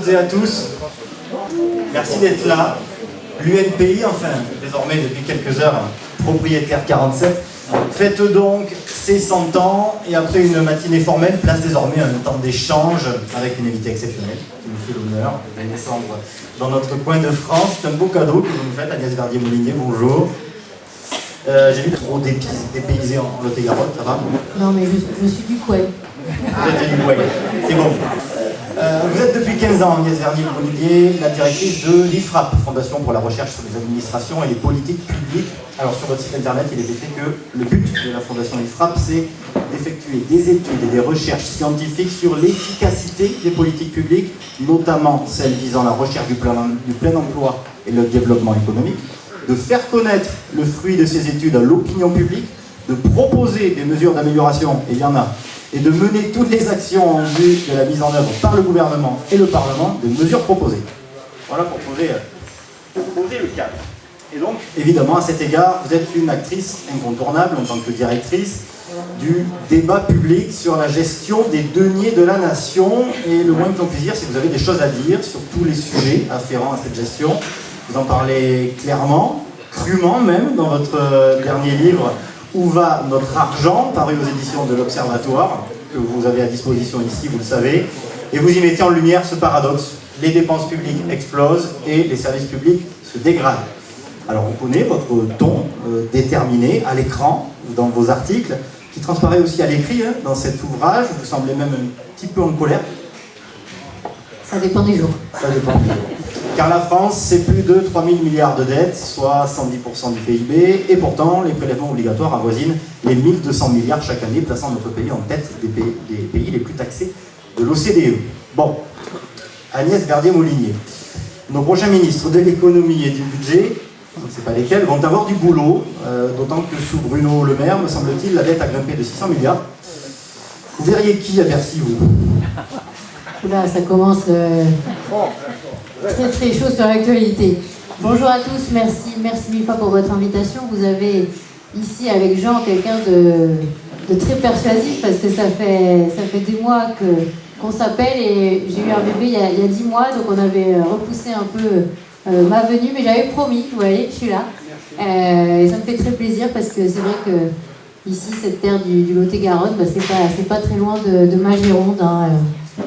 et à tous. Merci d'être là. L'UNPI, enfin, désormais depuis quelques heures, propriétaire 47, fête donc ses 100 ans et après une matinée formelle, place désormais un temps d'échange avec une invitée exceptionnelle qui nous fait l'honneur de descendre dans notre coin de France. C'est un beau cadeau que vous nous faites, Agnès Verdier-Moulinier, bonjour. J'ai vu trop dépaysé en Lot-et-Garonne, ça va? Non mais je suis du coin. Vous êtes du coin, c'est bon. Vous êtes depuis 15 ans, Agnès Verdier-Moulinier, la directrice de l'IFRAP, Fondation pour la recherche sur les administrations et les politiques publiques. Alors sur votre site internet, il est écrit que le but de la Fondation IFRAP, c'est d'effectuer des études et des recherches scientifiques sur l'efficacité des politiques publiques, notamment celles visant la recherche du plein emploi et le développement économique, de faire connaître le fruit de ces études à l'opinion publique, de proposer des mesures d'amélioration, et il y en a, et de mener toutes les actions en vue de la mise en œuvre par le gouvernement et le Parlement des mesures proposées. Voilà pour poser le cadre. Et donc, évidemment, à cet égard, vous êtes une actrice incontournable en tant que directrice du débat public sur la gestion des deniers de la nation. Et le moins que l'on puisse dire, c'est que vous avez des choses à dire sur tous les sujets afférents à cette gestion. Vous en parlez clairement, crûment même, dans votre dernier livre « Où va notre argent ?», paru aux éditions de l'Observatoire, que vous avez à disposition ici, vous le savez. Et vous y mettez en lumière ce paradoxe. Les dépenses publiques explosent et les services publics se dégradent. Alors on connaît votre ton déterminé à l'écran, dans vos articles, qui transparaît aussi à l'écrit dans cet ouvrage. Vous semblez même un petit peu en colère. Ça dépend des jours. Ça dépend des jours. Car la France, c'est plus de 3 000 milliards de dettes, soit 110% du PIB, et pourtant les prélèvements obligatoires avoisinent les 1 200 milliards chaque année, plaçant notre pays en tête des pays les plus taxés de l'OCDE. Bon, Agnès Verdier-Moulinier, nos prochains ministres de l'économie et du budget, je ne sais pas lesquels, vont avoir du boulot, d'autant que sous Bruno Le Maire, me semble-t-il, la dette a grimpé de 600 milliards. Vous verriez qui à Bercy, vous? Oula, ça commence très très chaud sur l'actualité. Bonjour à tous, merci mille fois pour votre invitation. Vous avez ici avec Jean quelqu'un de très persuasif parce que ça fait des mois qu'on s'appelle et j'ai eu un bébé il y a 10 mois, donc on avait repoussé un peu ma venue, mais j'avais promis, vous voyez, je suis là. Et ça me fait très plaisir parce que c'est vrai que ici, cette terre du Lot-et-Garonne, bah, c'est pas très loin de ma Gironde.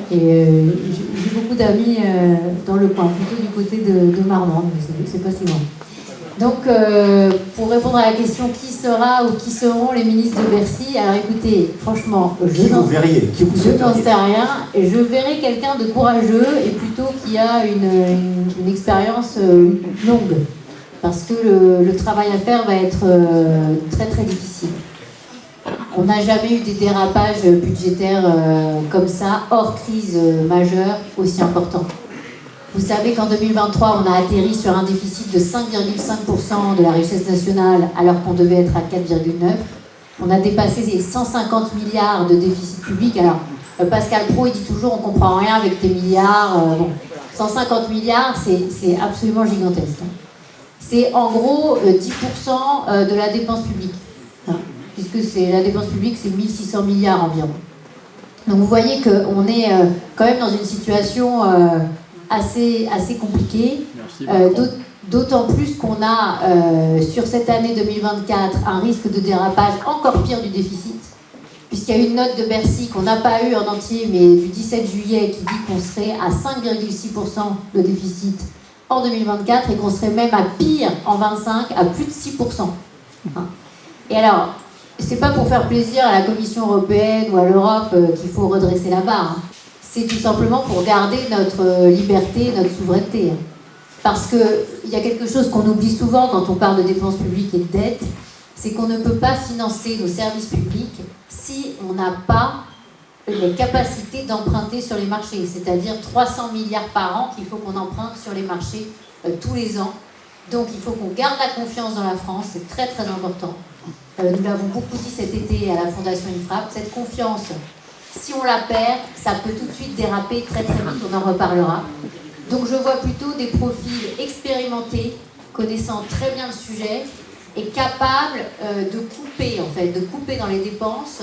Et j'ai beaucoup d'amis dans le coin, plutôt du côté de Marmande, mais c'est pas si loin. Donc, pour répondre à la question qui sera ou qui seront les ministres de Bercy, alors écoutez, franchement, je n'en sais rien. Et je verrai quelqu'un de courageux et plutôt qui a une expérience longue. Parce que le travail à faire va être très très difficile. On n'a jamais eu des dérapages budgétaires comme ça, hors crise majeure, aussi importants. Vous savez qu'en 2023, on a atterri sur un déficit de 5,5% de la richesse nationale, alors qu'on devait être à 4,9%. On a dépassé les 150 milliards de déficit public. Alors, Pascal Praud, il dit toujours, on ne comprend rien avec tes milliards. Bon, 150 milliards, c'est absolument gigantesque. C'est en gros 10% de la dépense publique. Puisque la dépense publique, c'est 1600 milliards environ. Donc vous voyez qu'on est quand même dans une situation assez compliquée, d'autant plus qu'on a sur cette année 2024 un risque de dérapage encore pire du déficit, puisqu'il y a une note de Bercy qu'on n'a pas eue en entier, mais du 17 juillet, qui dit qu'on serait à 5,6% de déficit en 2024 et qu'on serait même à pire en 2025, à plus de 6%. Et alors, c'est pas pour faire plaisir à la Commission européenne ou à l'Europe qu'il faut redresser la barre. C'est tout simplement pour garder notre liberté, notre souveraineté. Parce qu'il y a quelque chose qu'on oublie souvent quand on parle de dépenses publiques et de dette, c'est qu'on ne peut pas financer nos services publics si on n'a pas les capacités d'emprunter sur les marchés. C'est-à-dire 300 milliards par an qu'il faut qu'on emprunte sur les marchés tous les ans. Donc il faut qu'on garde la confiance dans la France, c'est très très important. Nous l'avons beaucoup dit cet été à la Fondation IFRAP, cette confiance, si on la perd, ça peut tout de suite déraper très très vite, on en reparlera. Donc je vois plutôt des profils expérimentés, connaissant très bien le sujet et capables de couper dans les dépenses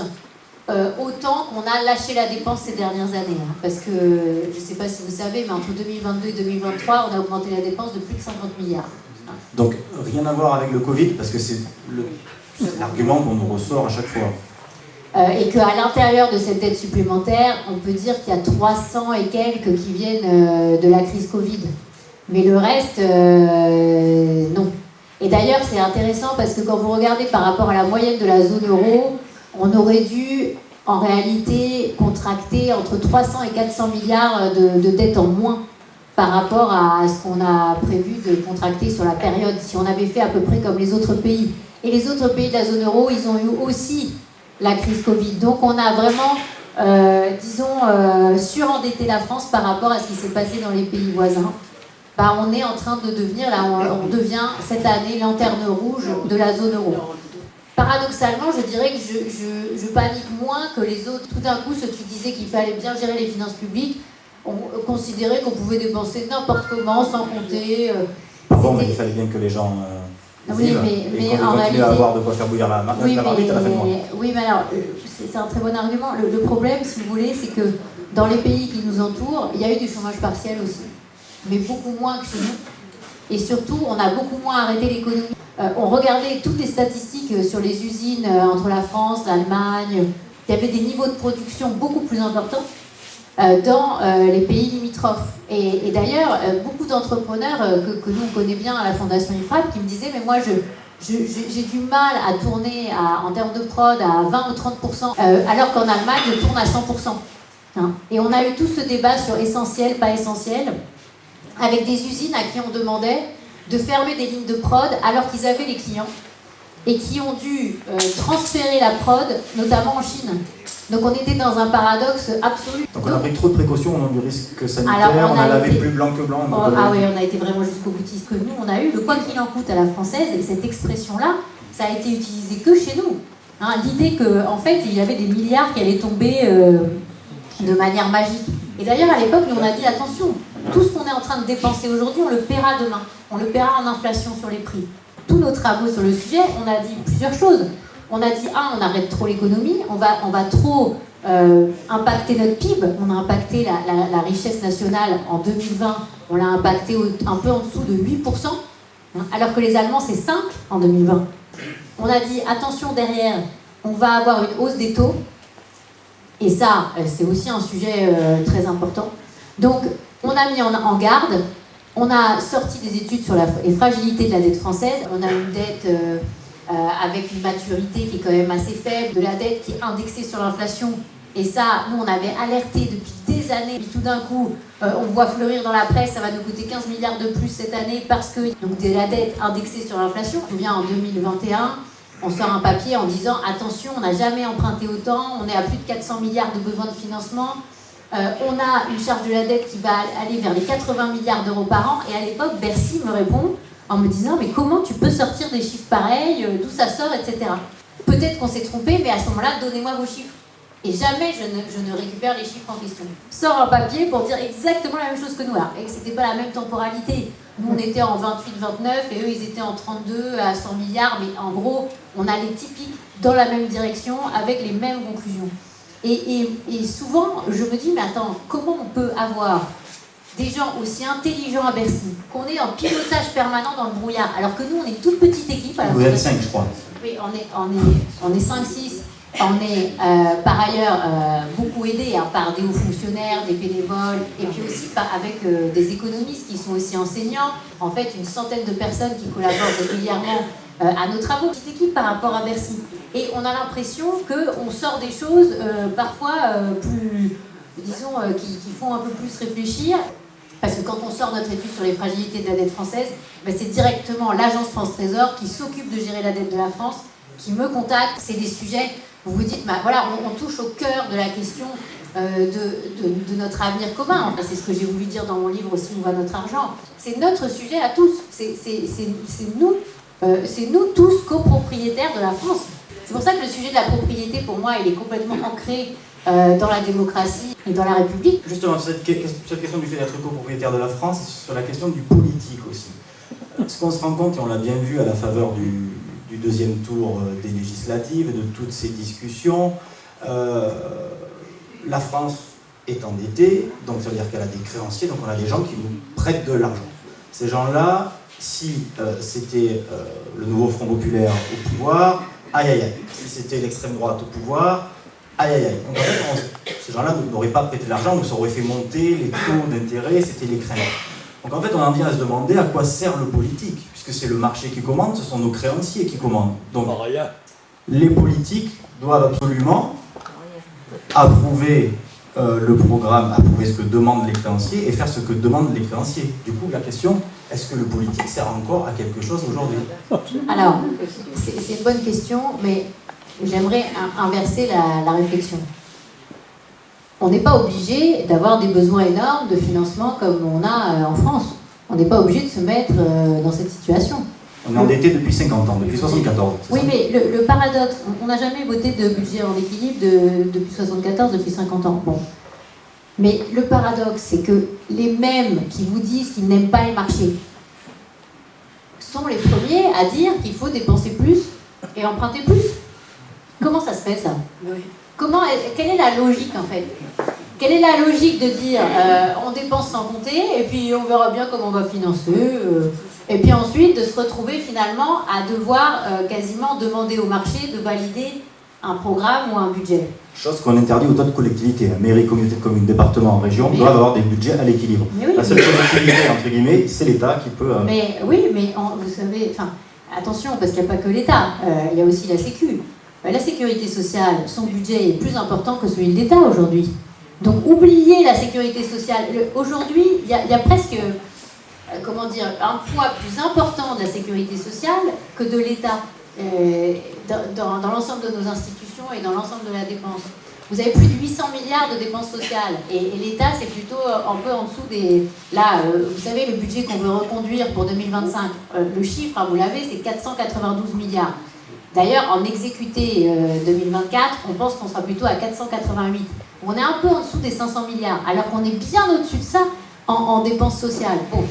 autant qu'on a lâché la dépense ces dernières années. Hein, parce que, je ne sais pas si vous savez, mais entre 2022 et 2023, on a augmenté la dépense de plus de 50 milliards. Hein. Donc, rien à voir avec le Covid, parce que c'est l'argument qu'on nous ressort à chaque fois. Et qu'à l'intérieur de cette dette supplémentaire, on peut dire qu'il y a 300 et quelques qui viennent de la crise Covid. Mais le reste, non. Et d'ailleurs, c'est intéressant parce que quand vous regardez par rapport à la moyenne de la zone euro, on aurait dû, en réalité, contracter entre 300 et 400 milliards de dettes en moins par rapport à ce qu'on a prévu de contracter sur la période, si on avait fait à peu près comme les autres pays. Et les autres pays de la zone euro, ils ont eu aussi la crise Covid. Donc on a vraiment, surendetté la France par rapport à ce qui s'est passé dans les pays voisins. Bah, on est en train de devenir, là, on devient cette année lanterne rouge de la zone euro. Paradoxalement, je dirais que je panique moins que les autres. Tout d'un coup, ceux qui disaient qu'il fallait bien gérer les finances publiques, on considérait qu'on pouvait dépenser n'importe comment, sans compter. Pardon, mais il fallait bien que les gens oui, mais en réalité, à avoir de quoi faire bouillir la marmite à la fin de mois. Oui, mais alors, c'est un très bon argument. Le problème, si vous voulez, c'est que dans les pays qui nous entourent, il y a eu du chômage partiel aussi. Mais beaucoup moins que chez nous. Et surtout, on a beaucoup moins arrêté l'économie. On regardait toutes les statistiques sur les usines entre la France, l'Allemagne. Il y avait des niveaux de production beaucoup plus importants dans les pays limitrophes. Et d'ailleurs, beaucoup d'entrepreneurs que nous on connaît bien à la Fondation IFRAP qui me disaient, mais moi j'ai du mal à tourner en termes de prod à 20 ou 30%, alors qu'en Allemagne, je tourne à 100%. Hein. Et on a eu tout ce débat sur essentiel, pas essentiel, avec des usines à qui on demandait de fermer des lignes de prod alors qu'ils avaient les clients et qui ont dû transférer la prod, notamment en Chine. Donc on était dans un paradoxe absolu. Donc on a pris trop de précautions, on a du risque sanitaire, on a lavé plus blanc que blanc. Ah oui, on a été vraiment jusqu'au boutiste que nous, on a eu le quoi qu'il en coûte à la française, et cette expression-là, ça a été utilisé que chez nous. Hein, l'idée qu'en fait, il y avait des milliards qui allaient tomber de manière magique. Et d'ailleurs, à l'époque, nous on a dit attention, tout ce qu'on est en train de dépenser aujourd'hui, on le paiera demain. On le paiera en inflation sur les prix. Tous nos travaux sur le sujet, on a dit plusieurs choses. On a dit, on arrête trop l'économie, on va trop impacter notre PIB, on a impacté la richesse nationale en 2020, on l'a impacté un peu en dessous de 8%, hein, alors que les Allemands c'est 5% en 2020. On a dit, attention derrière, on va avoir une hausse des taux, et ça, c'est aussi un sujet très important. Donc, on a mis en garde, on a sorti des études sur les fragilités de la dette française, on a une dette avec une maturité qui est quand même assez faible, de la dette qui est indexée sur l'inflation. Et ça, nous, on avait alerté depuis des années. Et tout d'un coup, on voit fleurir dans la presse, ça va nous coûter 15 milliards de plus cette année parce que donc, de la dette indexée sur l'inflation. Je me souviens, en 2021, on sort un papier en disant « Attention, on n'a jamais emprunté autant, on est à plus de 400 milliards de besoins de financement. On a une charge de la dette qui va aller vers les 80 milliards d'euros par an. » Et à l'époque, Bercy me répond en me disant « Mais comment tu peux sortir des chiffres pareils, d'où ça sort, etc. » Peut-être qu'on s'est trompé, mais à ce moment-là, donnez-moi vos chiffres. Et jamais je ne récupère les chiffres en question. Sort un papier pour dire exactement la même chose que nous. Alors, et que c'était pas la même temporalité. Nous, on était en 28-29 et eux, ils étaient en 32 à 100 milliards. Mais en gros, on allait typique dans la même direction avec les mêmes conclusions. Et souvent, je me dis, mais attends, comment on peut avoir des gens aussi intelligents à Bercy, qu'on est en pilotage permanent dans le brouillard, alors que nous, on est une toute petite équipe. Vous êtes 5, je crois. Oui, on est 5-6. On est par ailleurs beaucoup aidé par des hauts fonctionnaires, des bénévoles, et puis aussi avec des économistes qui sont aussi enseignants. En fait, une centaine de personnes qui collaborent régulièrement à nos travaux. Petite équipe par rapport à Bercy. Et on a l'impression qu'on sort des choses parfois plus, disons, qui font un peu plus réfléchir. Parce que quand on sort notre étude sur les fragilités de la dette française, ben c'est directement l'agence France Trésor qui s'occupe de gérer la dette de la France, qui me contacte. C'est des sujets où vous dites, bah, voilà, on touche au cœur de la question de notre avenir commun. Enfin, c'est ce que j'ai voulu dire dans mon livre aussi, Où va notre argent. C'est notre sujet à tous. C'est nous tous copropriétaires de la France. C'est pour ça que le sujet de la propriété, pour moi, il est complètement ancré dans la démocratie et dans la République. Justement, cette question du fait d'être copropriétaire de la France, c'est sur la question du politique aussi. Ce qu'on se rend compte, et on l'a bien vu à la faveur du deuxième tour des législatives, de toutes ces discussions, La France est endettée, donc ça veut dire qu'elle a des créanciers, donc on a des gens qui nous prêtent de l'argent. Ces gens-là, si c'était le nouveau Front Populaire au pouvoir, aïe aïe aïe. Si c'était l'extrême droite au pouvoir, aïe aïe aïe. Donc en fait, ces gens-là n'auraient pas prêté de l'argent, donc ça aurait fait monter les taux d'intérêt, c'était les craintes. Donc en fait, on en vient à se demander à quoi sert le politique, puisque c'est le marché qui commande, ce sont nos créanciers qui commandent. Donc les politiques doivent absolument approuver le programme, approuver ce que demandent les créanciers et faire ce que demandent les créanciers. Du coup, la question, est-ce que le politique sert encore à quelque chose aujourd'hui? Alors, c'est une bonne question, mais j'aimerais inverser la réflexion. On n'est pas obligé d'avoir des besoins énormes de financement comme on a en France. On n'est pas obligé de se mettre dans cette situation. On est endetté depuis 50 ans, depuis 74. Oui, mais le paradoxe, on n'a jamais voté de budget en équilibre depuis 74, depuis 50 ans. Bon. Mais le paradoxe, c'est que les mêmes qui vous disent qu'ils n'aiment pas les marchés sont les premiers à dire qu'il faut dépenser plus et emprunter plus. Comment ça se fait, ça? Quelle est la logique, en fait? Quelle est la logique de dire on dépense sans compter et puis on verra bien comment on va financer et puis ensuite de se retrouver finalement à devoir quasiment demander au marché de valider un programme ou un budget. Chose qu'on interdit aux autres collectivités. Mairie, communauté de communes, département, région doivent avoir des budgets à l'équilibre. Oui, la seule collectivité, entre guillemets, c'est l'État qui peut... Mais oui, mais vous savez, attention, parce qu'il n'y a pas que l'État, il y a aussi la Sécu. La sécurité sociale, son budget est plus important que celui de l'État aujourd'hui. Donc oubliez la sécurité sociale. Aujourd'hui, il y a presque un poids plus important de la sécurité sociale que de l'État dans l'ensemble de nos institutions et dans l'ensemble de la dépense. Vous avez plus de 800 milliards de dépenses sociales et l'État, c'est plutôt un peu en dessous des... Là, vous savez, le budget qu'on veut reconduire pour 2025, le chiffre, vous l'avez, c'est 492 milliards. D'ailleurs, en exécuté 2024, on pense qu'on sera plutôt à 488. On est un peu en dessous des 500 milliards, alors qu'on est bien au-dessus de ça en dépenses sociales. Bon,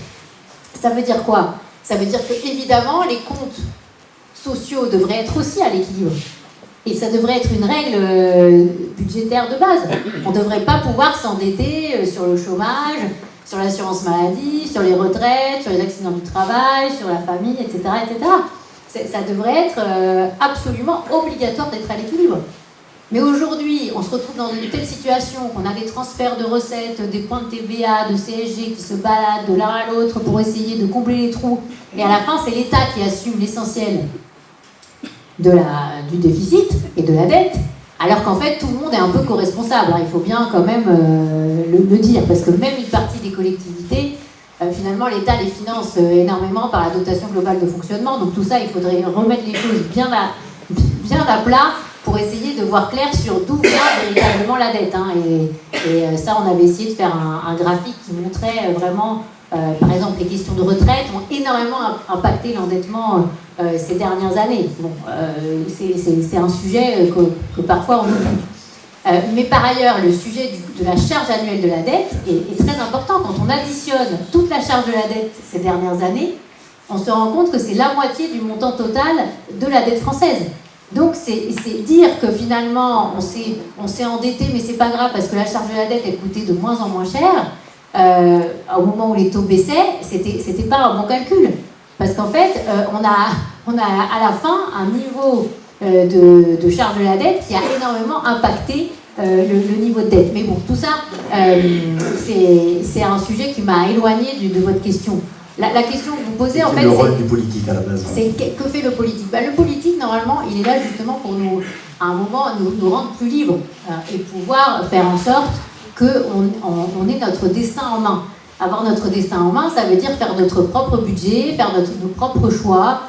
ça veut dire quoi? Ça veut dire que, évidemment, les comptes sociaux devraient être aussi à l'équilibre. Et ça devrait être une règle budgétaire de base. On ne devrait pas pouvoir s'endetter sur le chômage, sur l'assurance maladie, sur les retraites, sur les accidents du travail, sur la famille, etc. etc. Ça devrait être absolument obligatoire d'être à l'équilibre. Mais aujourd'hui, on se retrouve dans une telle situation qu'on a des transferts de recettes, des points de TVA, de CSG qui se baladent de l'un à l'autre pour essayer de combler les trous. Et à la fin, c'est l'État qui assume l'essentiel du déficit et de la dette, alors qu'en fait, tout le monde est un peu co-responsable. Il faut bien quand même le dire, parce que même une partie des collectivités, finalement, l'État les finance énormément par la dotation globale de fonctionnement. Donc tout ça, il faudrait remettre les choses bien à plat pour essayer de voir clair sur d'où vient véritablement la dette. Et ça, on avait essayé de faire un graphique qui montrait vraiment, par exemple, les questions de retraite ont énormément impacté l'endettement ces dernières années. Bon, c'est un sujet que parfois on oublie. Mais par ailleurs, le sujet de la charge annuelle de la dette est très important. Quand on additionne toute la charge de la dette ces dernières années, on se rend compte que c'est la moitié du montant total de la dette française. Donc c'est dire que finalement on s'est endetté, mais c'est pas grave parce que la charge de la dette elle coûtait de moins en moins cher au moment où les taux baissaient, c'était pas un bon calcul. Parce qu'en fait, on a à la fin un niveau de charge de la dette qui a énormément impacté le niveau de dette. Mais bon, tout ça, c'est un sujet qui m'a éloigné de votre question. La question que vous posez, en fait, c'est le rôle du politique à la base. C'est que fait le politique? Le politique, normalement, il est là justement pour à un moment, nous rendre plus libres et pouvoir faire en sorte qu'on ait notre destin en main. Avoir notre destin en main, ça veut dire faire notre propre budget, faire nos propres choix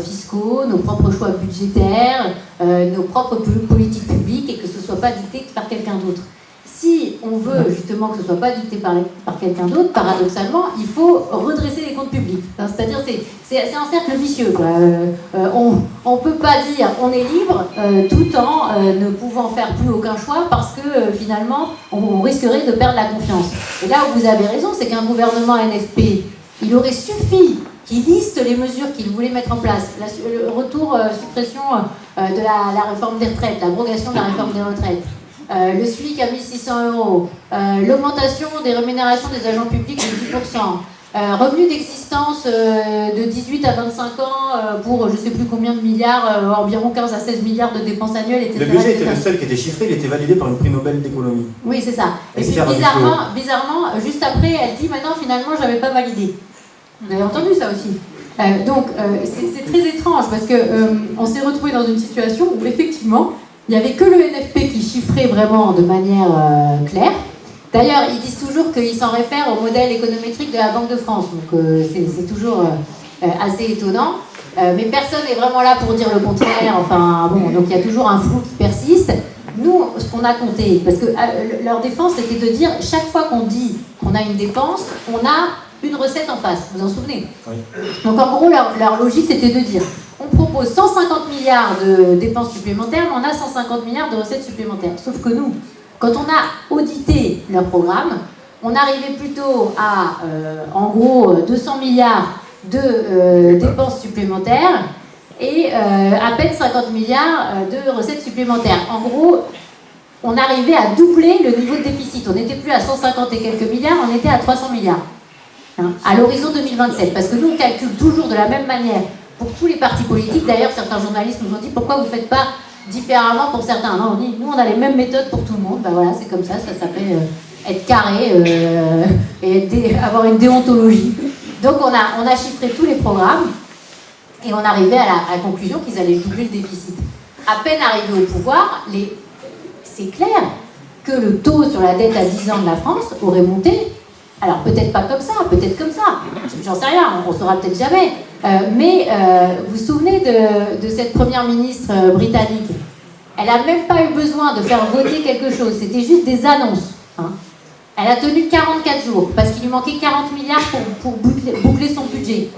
fiscaux, nos propres choix budgétaires, nos propres politiques publiques et que ce ne soit pas dicté par quelqu'un d'autre. Si on veut justement que ce ne soit pas dicté par quelqu'un d'autre, paradoxalement, il faut redresser les comptes publics. C'est-à-dire c'est un cercle vicieux, quoi. On ne peut pas dire on est libre tout en ne pouvant faire plus aucun choix parce que finalement on risquerait de perdre la confiance. Et là où vous avez raison, c'est qu'un gouvernement NFP, il aurait suffi qui liste les mesures qu'il voulait mettre en place. Le retour, suppression de la réforme des retraites, l'abrogation de la réforme des retraites, le SMIC à 1600 €, l'augmentation des rémunérations des agents publics de 10%, revenu d'existence de 18 à 25 ans pour je ne sais plus combien de milliards, environ 15 à 16 milliards de dépenses annuelles, etc. Le budget était le seul qui était chiffré, il était validé par une prix Nobel d'économie. Oui, c'est ça. Et puis bizarrement, juste après, elle dit maintenant finalement j'avais pas validé. Vous avez entendu ça aussi. Donc c'est très étrange parce que on s'est retrouvé dans une situation où effectivement il n'y avait que le NFP qui chiffrait vraiment de manière claire. D'ailleurs, ils disent toujours qu'ils s'en réfèrent au modèle économétrique de la Banque de France, donc c'est toujours assez étonnant. Mais personne n'est vraiment là pour dire le contraire, enfin bon, donc il y a toujours un flou qui persiste. Nous, ce qu'on a compté, parce que leur défense c'était de dire chaque fois qu'on dit qu'on a une dépense, on a une recette en face, vous vous en souvenez? Oui. Donc en gros, leur logique c'était de dire on propose 150 milliards de dépenses supplémentaires, mais on a 150 milliards de recettes supplémentaires. Sauf que nous, quand on a audité leur programme, on arrivait plutôt à, en gros, 200 milliards de dépenses supplémentaires et à peine 50 milliards de recettes supplémentaires. En gros, on arrivait à doubler le niveau de déficit. On n'était plus à 150 et quelques milliards, on était à 300 milliards. Hein, à l'horizon 2027. Parce que nous, on calcule toujours de la même manière pour tous les partis politiques. D'ailleurs, certains journalistes nous ont dit pourquoi vous ne faites pas différemment pour certains. Non, on dit, nous, on a les mêmes méthodes pour tout le monde. Ben voilà, c'est comme ça s'appelle être carré et avoir une déontologie. Donc, on a chiffré tous les programmes et on arrivait à la conclusion qu'ils allaient doubler le déficit. À peine arrivés au pouvoir, c'est clair que le taux sur la dette à 10 ans de la France aurait monté. Alors, peut-être pas comme ça, peut-être comme ça. J'en sais rien, on ne saura peut-être jamais. Mais vous vous souvenez de cette première ministre britannique? Elle n'a même pas eu besoin de faire voter quelque chose, c'était juste des annonces. Hein. Elle a tenu 44 jours parce qu'il lui manquait 40 milliards pour boucler son budget.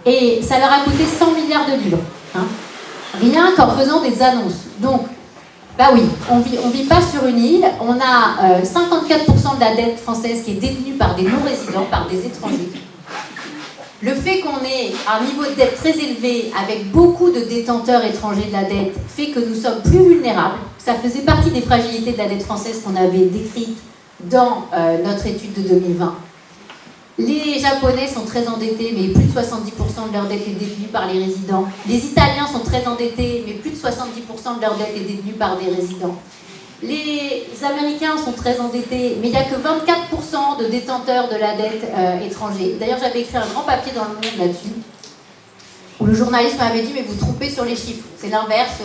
Et ça leur a coûté 100 milliards de livres. Hein. Rien qu'en faisant des annonces. Donc, bah oui, on vit pas sur une île. On a 54% de la dette française qui est détenue par des non-résidents, par des étrangers. Le fait qu'on ait un niveau de dette très élevé avec beaucoup de détenteurs étrangers de la dette fait que nous sommes plus vulnérables. Ça faisait partie des fragilités de la dette française qu'on avait décrites dans notre étude de 2020. Les Japonais sont très endettés, mais plus de 70% de leur dette est détenue par les résidents. Les Italiens sont très endettés, mais plus de 70% de leur dette est détenue par des résidents. Les Américains sont très endettés, mais il n'y a que 24% de détenteurs de la dette étrangers. D'ailleurs, j'avais écrit un grand papier dans Le Monde là-dessus, où le journaliste m'avait dit « mais vous trompez sur les chiffres, c'est l'inverse,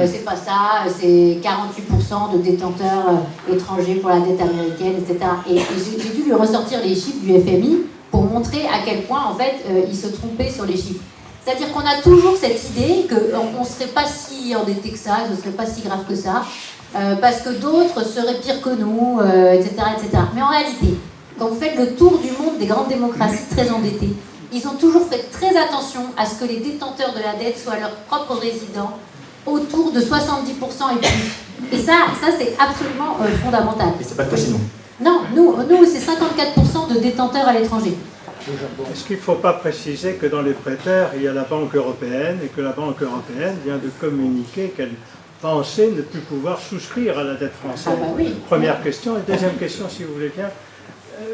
c'est pas ça, c'est 48% de détenteurs étrangers pour la dette américaine, etc. » Et j'ai dû lui ressortir les chiffres du FMI pour montrer à quel point, en fait, il se trompait sur les chiffres. C'est-à-dire qu'on a toujours cette idée qu'on ne serait pas si endetté que ça, ce ne serait pas si grave que ça, parce que d'autres seraient pires que nous, etc., etc. Mais en réalité, quand vous faites le tour du monde des grandes démocraties très endettées, ils ont toujours fait très attention à ce que les détenteurs de la dette soient leurs propres résidents, autour de 70% et plus. Et ça c'est absolument fondamental. Et c'est pas le cas chez nous. Non, nous c'est 54% de détenteurs à l'étranger. Est-ce qu'il ne faut pas préciser que dans les prêteurs, il y a la Banque européenne et que la Banque européenne vient de communiquer qu'elle pensait ne plus pouvoir souscrire à la dette française? Ah bah oui. Première question. Et deuxième question, si vous voulez bien.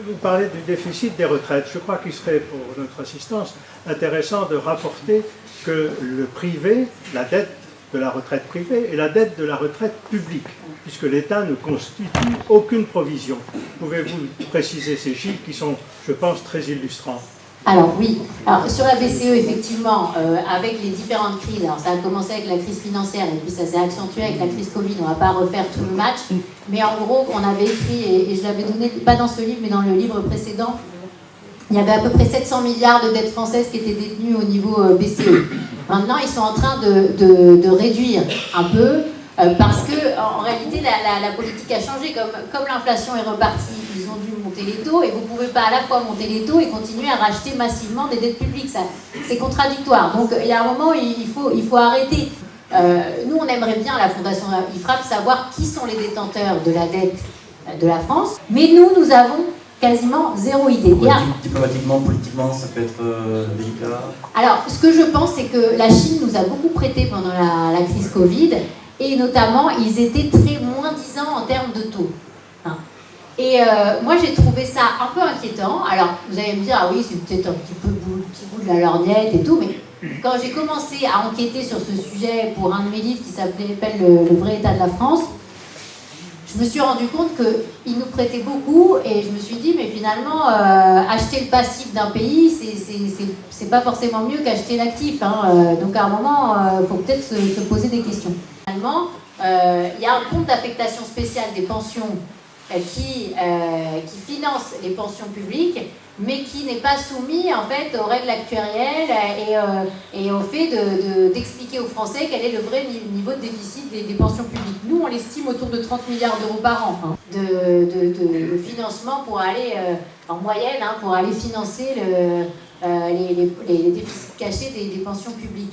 Vous parlez du déficit des retraites. Je crois qu'il serait, pour notre assistance, intéressant de rapporter que le privé, la dette de la retraite privée et la dette de la retraite publique, puisque l'État ne constitue aucune provision. Pouvez-vous préciser ces chiffres qui sont, je pense, très illustrants? Alors oui, alors, sur la BCE, effectivement, avec les différentes crises, alors ça a commencé avec la crise financière et puis ça s'est accentué avec la crise Covid, on ne va pas refaire tout le match, mais en gros, on avait écrit, et je l'avais donné, pas dans ce livre, mais dans le livre précédent, il y avait à peu près 700 milliards de dettes françaises qui étaient détenues au niveau BCE. Maintenant, ils sont en train de réduire un peu, parce que en réalité, la politique a changé. Comme l'inflation est repartie, ils ont dû monter les taux, et vous ne pouvez pas à la fois monter les taux et continuer à racheter massivement des dettes publiques. C'est contradictoire. Donc, il y a un moment où il faut arrêter. Nous, on aimerait bien, la Fondation IFRAP, savoir qui sont les détenteurs de la dette de la France. Mais nous avons quasiment zéro idée. Ouais, diplomatiquement, politiquement, ça peut être délicat. Alors, ce que je pense, c'est que la Chine nous a beaucoup prêté pendant la crise Covid, et notamment, ils étaient très moins-disants en termes de taux. Hein. Et moi, j'ai trouvé ça un peu inquiétant. Alors, vous allez me dire, ah oui, c'est peut-être un petit bout de la lorgnette et tout, mais quand j'ai commencé à enquêter sur ce sujet pour un de mes livres qui s'appelle Le vrai état de la France, je me suis rendu compte qu'ils nous prêtaient beaucoup, et je me suis dit, mais finalement, acheter le passif d'un pays, c'est pas forcément mieux qu'acheter l'actif. Hein. Donc à un moment, il faut peut-être se poser des questions. Finalement, il y a un compte d'affectation spéciale des pensions qui finance les pensions publiques, mais qui n'est pas soumis en fait aux règles actuarielles et au fait d'expliquer aux Français quel est le vrai niveau de déficit des pensions publiques. Nous, on l'estime autour de 30 milliards d'euros par an de financement pour aller, en moyenne, pour aller financer les déficits cachés des pensions publiques.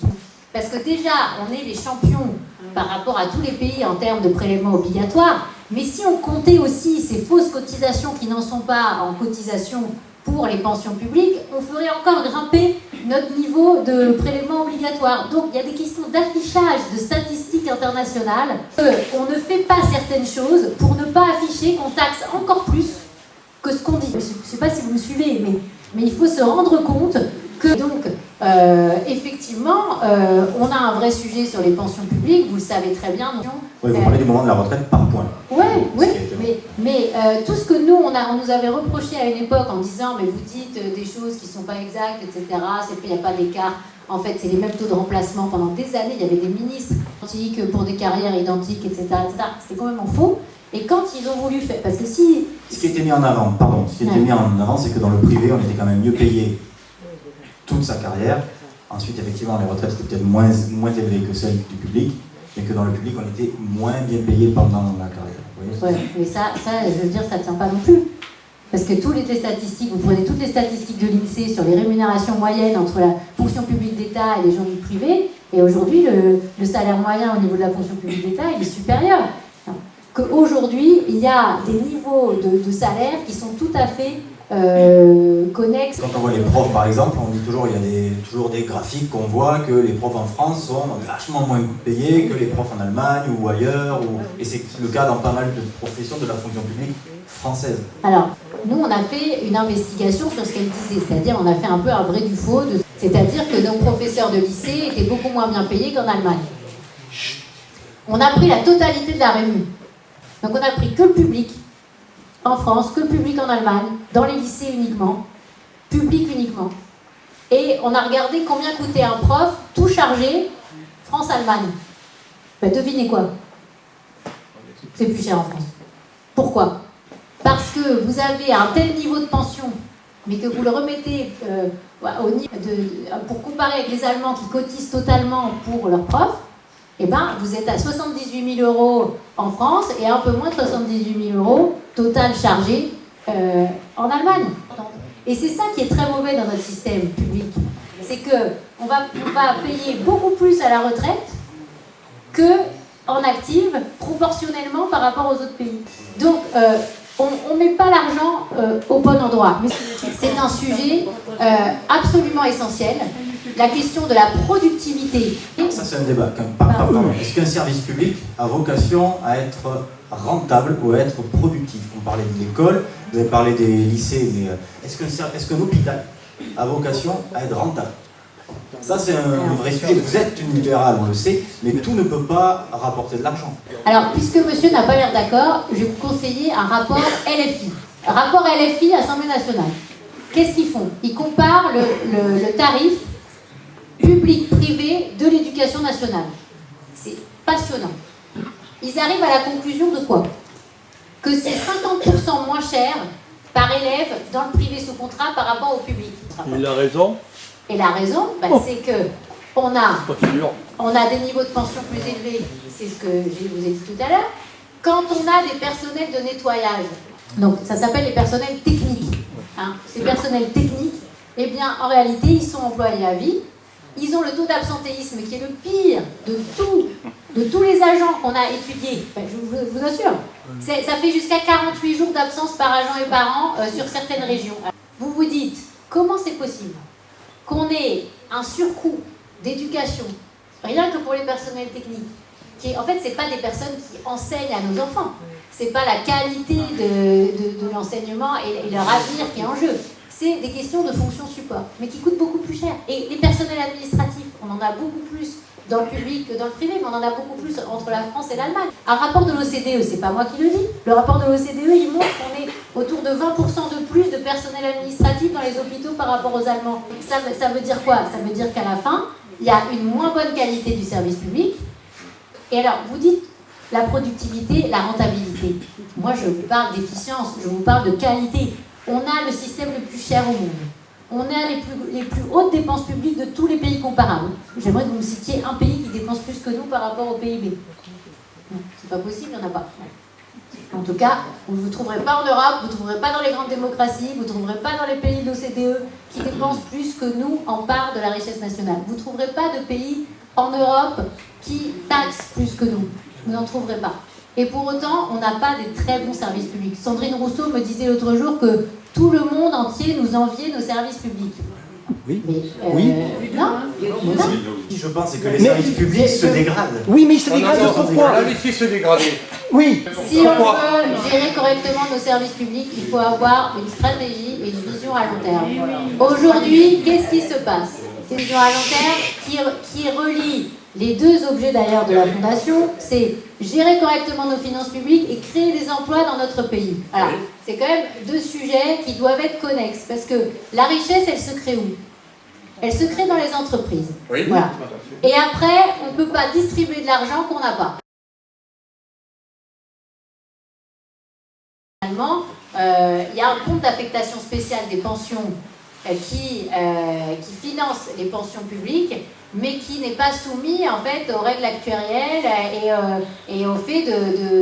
Parce que déjà, on est les champions par rapport à tous les pays en termes de prélèvements obligatoires, mais si on comptait aussi ces fausses cotisations qui n'en sont pas en cotisation pour les pensions publiques, on ferait encore grimper notre niveau de prélèvement obligatoire. Donc il y a des questions d'affichage de statistiques internationales. On ne fait pas certaines choses pour ne pas afficher qu'on taxe encore plus que ce qu'on dit. Je ne sais pas si vous me suivez, mais il faut se rendre compte que donc effectivement on a un vrai sujet sur les pensions publiques, vous le savez très bien. Oui, vous parlez du moment de la retraite par point. Oui, mais tout ce que on nous avait reproché à une époque en disant mais vous dites des choses qui ne sont pas exactes, etc. C'est qu'il n'y a pas d'écart. En fait, c'est les mêmes taux de remplacement. Pendant des années, il y avait des ministres identiques pour des carrières identiques, etc. C'était complètement faux. Et quand ils ont voulu faire... Parce que si... Ce qui a été mis en avant, c'est que dans le privé, on était quand même mieux payé toute sa carrière. Ensuite, effectivement, les retraites étaient peut-être moins élevées que celles du public, mais que dans le public, on était moins bien payé pendant la carrière. Ouais, mais ça, je veux dire, ça ne tient pas non plus. Parce que toutes les statistiques, vous prenez toutes les statistiques de l'INSEE sur les rémunérations moyennes entre la fonction publique d'État et les gens du privé, et aujourd'hui, le salaire moyen au niveau de la fonction publique d'État, il est supérieur. Qu'aujourd'hui, il y a des niveaux de salaire qui sont tout à fait connexes. Quand on voit les profs, par exemple, on dit toujours, il y a toujours des graphiques qu'on voit que les profs en France sont vachement moins payés que les profs en Allemagne ou ailleurs, et c'est le cas dans pas mal de professions de la fonction publique française. Alors, nous, on a fait une investigation sur ce qu'elle disait, c'est-à-dire on a fait un peu un vrai du faux, c'est-à-dire que nos professeurs de lycée étaient beaucoup moins bien payés qu'en Allemagne. On a pris la totalité de la rému. Donc on a pris que le public en France, que le public en Allemagne, dans les lycées uniquement, public uniquement. Et on a regardé combien coûtait un prof, tout chargé, France-Allemagne. Ben, devinez quoi? C'est plus cher en France. Pourquoi? Parce que vous avez un tel niveau de pension, mais que vous le remettez au niveau pour comparer avec les Allemands qui cotisent totalement pour leurs profs, eh ben, vous êtes à 78 000 euros en France et un peu moins de 78 000 euros total chargé en Allemagne. Et c'est ça qui est très mauvais dans notre système public. C'est qu'on va payer beaucoup plus à la retraite qu'en active, proportionnellement par rapport aux autres pays. Donc, on ne met pas l'argent au bon endroit. Mais c'est un sujet absolument essentiel. La question de la productivité. Ça, c'est un débat. Est-ce qu'un service public a vocation à être rentable ou à être productif? On parlait de l'école, vous avez parlé des lycées, mais est-ce qu'un hôpital a vocation à être rentable? Ça, c'est un vrai sujet. Vous êtes une libérale, on le sait, mais tout ne peut pas rapporter de l'argent. Alors, puisque monsieur n'a pas l'air d'accord, je vais vous conseiller un rapport LFI. Rapport LFI, Assemblée nationale. Qu'est-ce qu'ils font? Ils comparent le tarif public-privé de l'éducation nationale. C'est passionnant. Ils arrivent à la conclusion de quoi? Que c'est 50% moins cher par élève dans le privé sous contrat par rapport au public. Il a raison. Et la raison, c'est que on a des niveaux de pension plus élevés, c'est ce que je vous ai dit tout à l'heure, quand on a des personnels de nettoyage. Donc ça s'appelle les personnels techniques. Ces personnels techniques, eh bien en réalité, ils sont employés à vie. Ils ont le taux d'absentéisme qui est le pire de tous les agents qu'on a étudiés. Ben, je vous assure. Ça fait jusqu'à 48 jours d'absence par agent et par an sur certaines régions. Vous vous dites, comment c'est possible qu'on ait un surcoût d'éducation, rien que pour les personnels techniques, en fait, ce n'est pas des personnes qui enseignent à nos enfants. Ce n'est pas la qualité de l'enseignement et leur avenir qui est en jeu. C'est des questions de fonction support, mais qui coûtent beaucoup plus cher. Et les personnels administratifs, on en a beaucoup plus dans le public que dans le privé, mais on en a beaucoup plus entre la France et l'Allemagne. Un rapport de l'OCDE, c'est pas moi qui le dis, le rapport de l'OCDE, il montre qu'on est autour de 20% de plus de personnel administratif dans les hôpitaux par rapport aux Allemands. Ça veut dire quoi? Ça veut dire qu'à la fin, il y a une moins bonne qualité du service public. Et alors, vous dites la productivité, la rentabilité. Moi, je vous parle d'efficience, je vous parle de qualité. On a le système le plus cher au monde. On a les plus hautes dépenses publiques de tous les pays comparables. J'aimerais que vous me citiez un pays qui dépense plus que nous par rapport au PIB. Non, c'est pas possible, il n'y en a pas. En tout cas, vous ne vous trouverez pas en Europe, vous ne trouverez pas dans les grandes démocraties, vous ne trouverez pas dans les pays de l'OCDE qui dépensent plus que nous en part de la richesse nationale. Vous ne trouverez pas de pays en Europe qui taxent plus que nous. Vous n'en trouverez pas. Et pour autant, on n'a pas des très bons services publics. Sandrine Rousseau me disait l'autre jour que tout le monde entier nous enviait nos services publics. Oui. Mais, Oui. Non. Je pense que les services publics se dégradent. Oui, mais ils se dégradent pourquoi? On a laissé se dégrader. Oui. Si on veut gérer correctement nos services publics, il faut avoir une stratégie et une vision à long terme. Aujourd'hui, qu'est-ce qui se passe? Une vision à long terme qui relie les deux objets d'ailleurs de la Fondation, c'est gérer correctement nos finances publiques et créer des emplois dans notre pays. Alors, c'est quand même deux sujets qui doivent être connexes, parce que la richesse, elle se crée où? Elle se crée dans les entreprises. Oui. Voilà. Et après, on ne peut pas distribuer de l'argent qu'on n'a pas. Finalement, il y a un compte d'affectation spéciale des pensions qui finance les pensions publiques, mais qui n'est pas soumis en fait aux règles actuarielles et au fait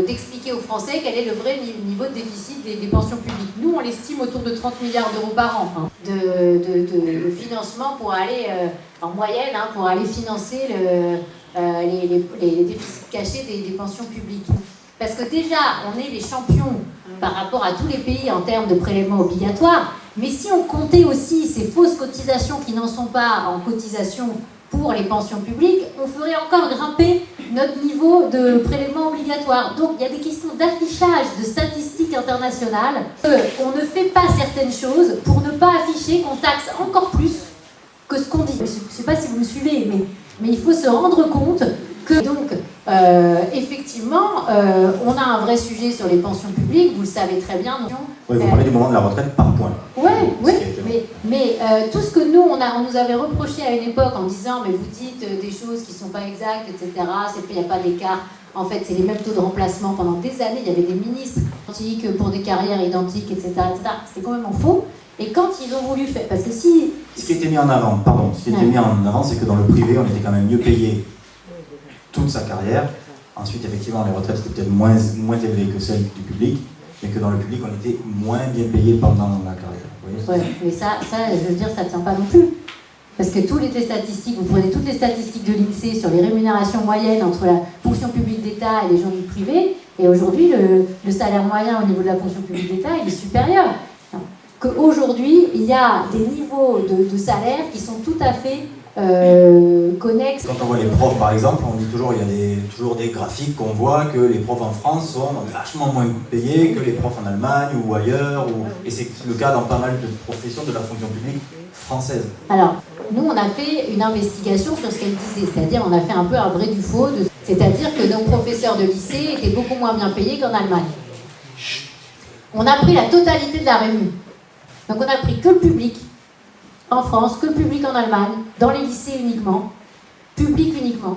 d'expliquer aux Français quel est le vrai niveau de déficit des pensions publiques. Nous, on l'estime autour de 30 milliards d'euros par an de financement pour aller, en moyenne, pour aller financer les déficits cachés des pensions publiques. Parce que déjà, on est les champions par rapport à tous les pays en termes de prélèvements obligatoires, mais si on comptait aussi ces fausses cotisations qui n'en sont pas en cotisation pour les pensions publiques, on ferait encore grimper notre niveau de prélèvement obligatoire. Donc il y a des questions d'affichage de statistiques internationales. On ne fait pas certaines choses pour ne pas afficher qu'on taxe encore plus que ce qu'on dit. Je ne sais pas si vous me suivez, mais il faut se rendre compte que donc effectivement on a un vrai sujet sur les pensions publiques, vous le savez très bien. Oui, vous parlez du moment de la retraite par point. Oui, mais tout ce que on nous avait reproché à une époque en disant mais vous dites des choses qui ne sont pas exactes, etc. Il n'y a pas d'écart. En fait, c'est les mêmes taux de remplacement. Pendant des années, il y avait des ministres identiques pour des carrières identiques, etc. C'était complètement faux. Et quand ils ont voulu faire... Parce que si... Ce qui était mis en avant, c'est que dans le privé, on était quand même mieux payé toute sa carrière. Ensuite, effectivement, les retraites étaient peut-être moins élevées que celles du public, mais que dans le public, on était moins bien payé pendant la carrière. Vous voyez, mais ça, je veux dire, ça ne tient pas non plus. Parce que toutes les statistiques, vous prenez toutes les statistiques de l'INSEE sur les rémunérations moyennes entre la fonction publique d'État et les gens du privé, et aujourd'hui, le salaire moyen au niveau de la fonction publique d'État, il est supérieur. Qu'aujourd'hui, il y a des niveaux de salaire qui sont tout à fait connexes. Quand on voit les profs, par exemple, on dit toujours, il y a toujours des graphiques qu'on voit que les profs en France sont vachement moins payés que les profs en Allemagne ou ailleurs, et c'est le cas dans pas mal de professions de la fonction publique française. Alors, nous, on a fait une investigation sur ce qu'elle disait, c'est-à-dire on a fait un peu un vrai du faux, c'est-à-dire que nos professeurs de lycée étaient beaucoup moins bien payés qu'en Allemagne. On a pris la totalité de la rémunération. Donc on a pris que le public en France, que le public en Allemagne, dans les lycées uniquement, public uniquement.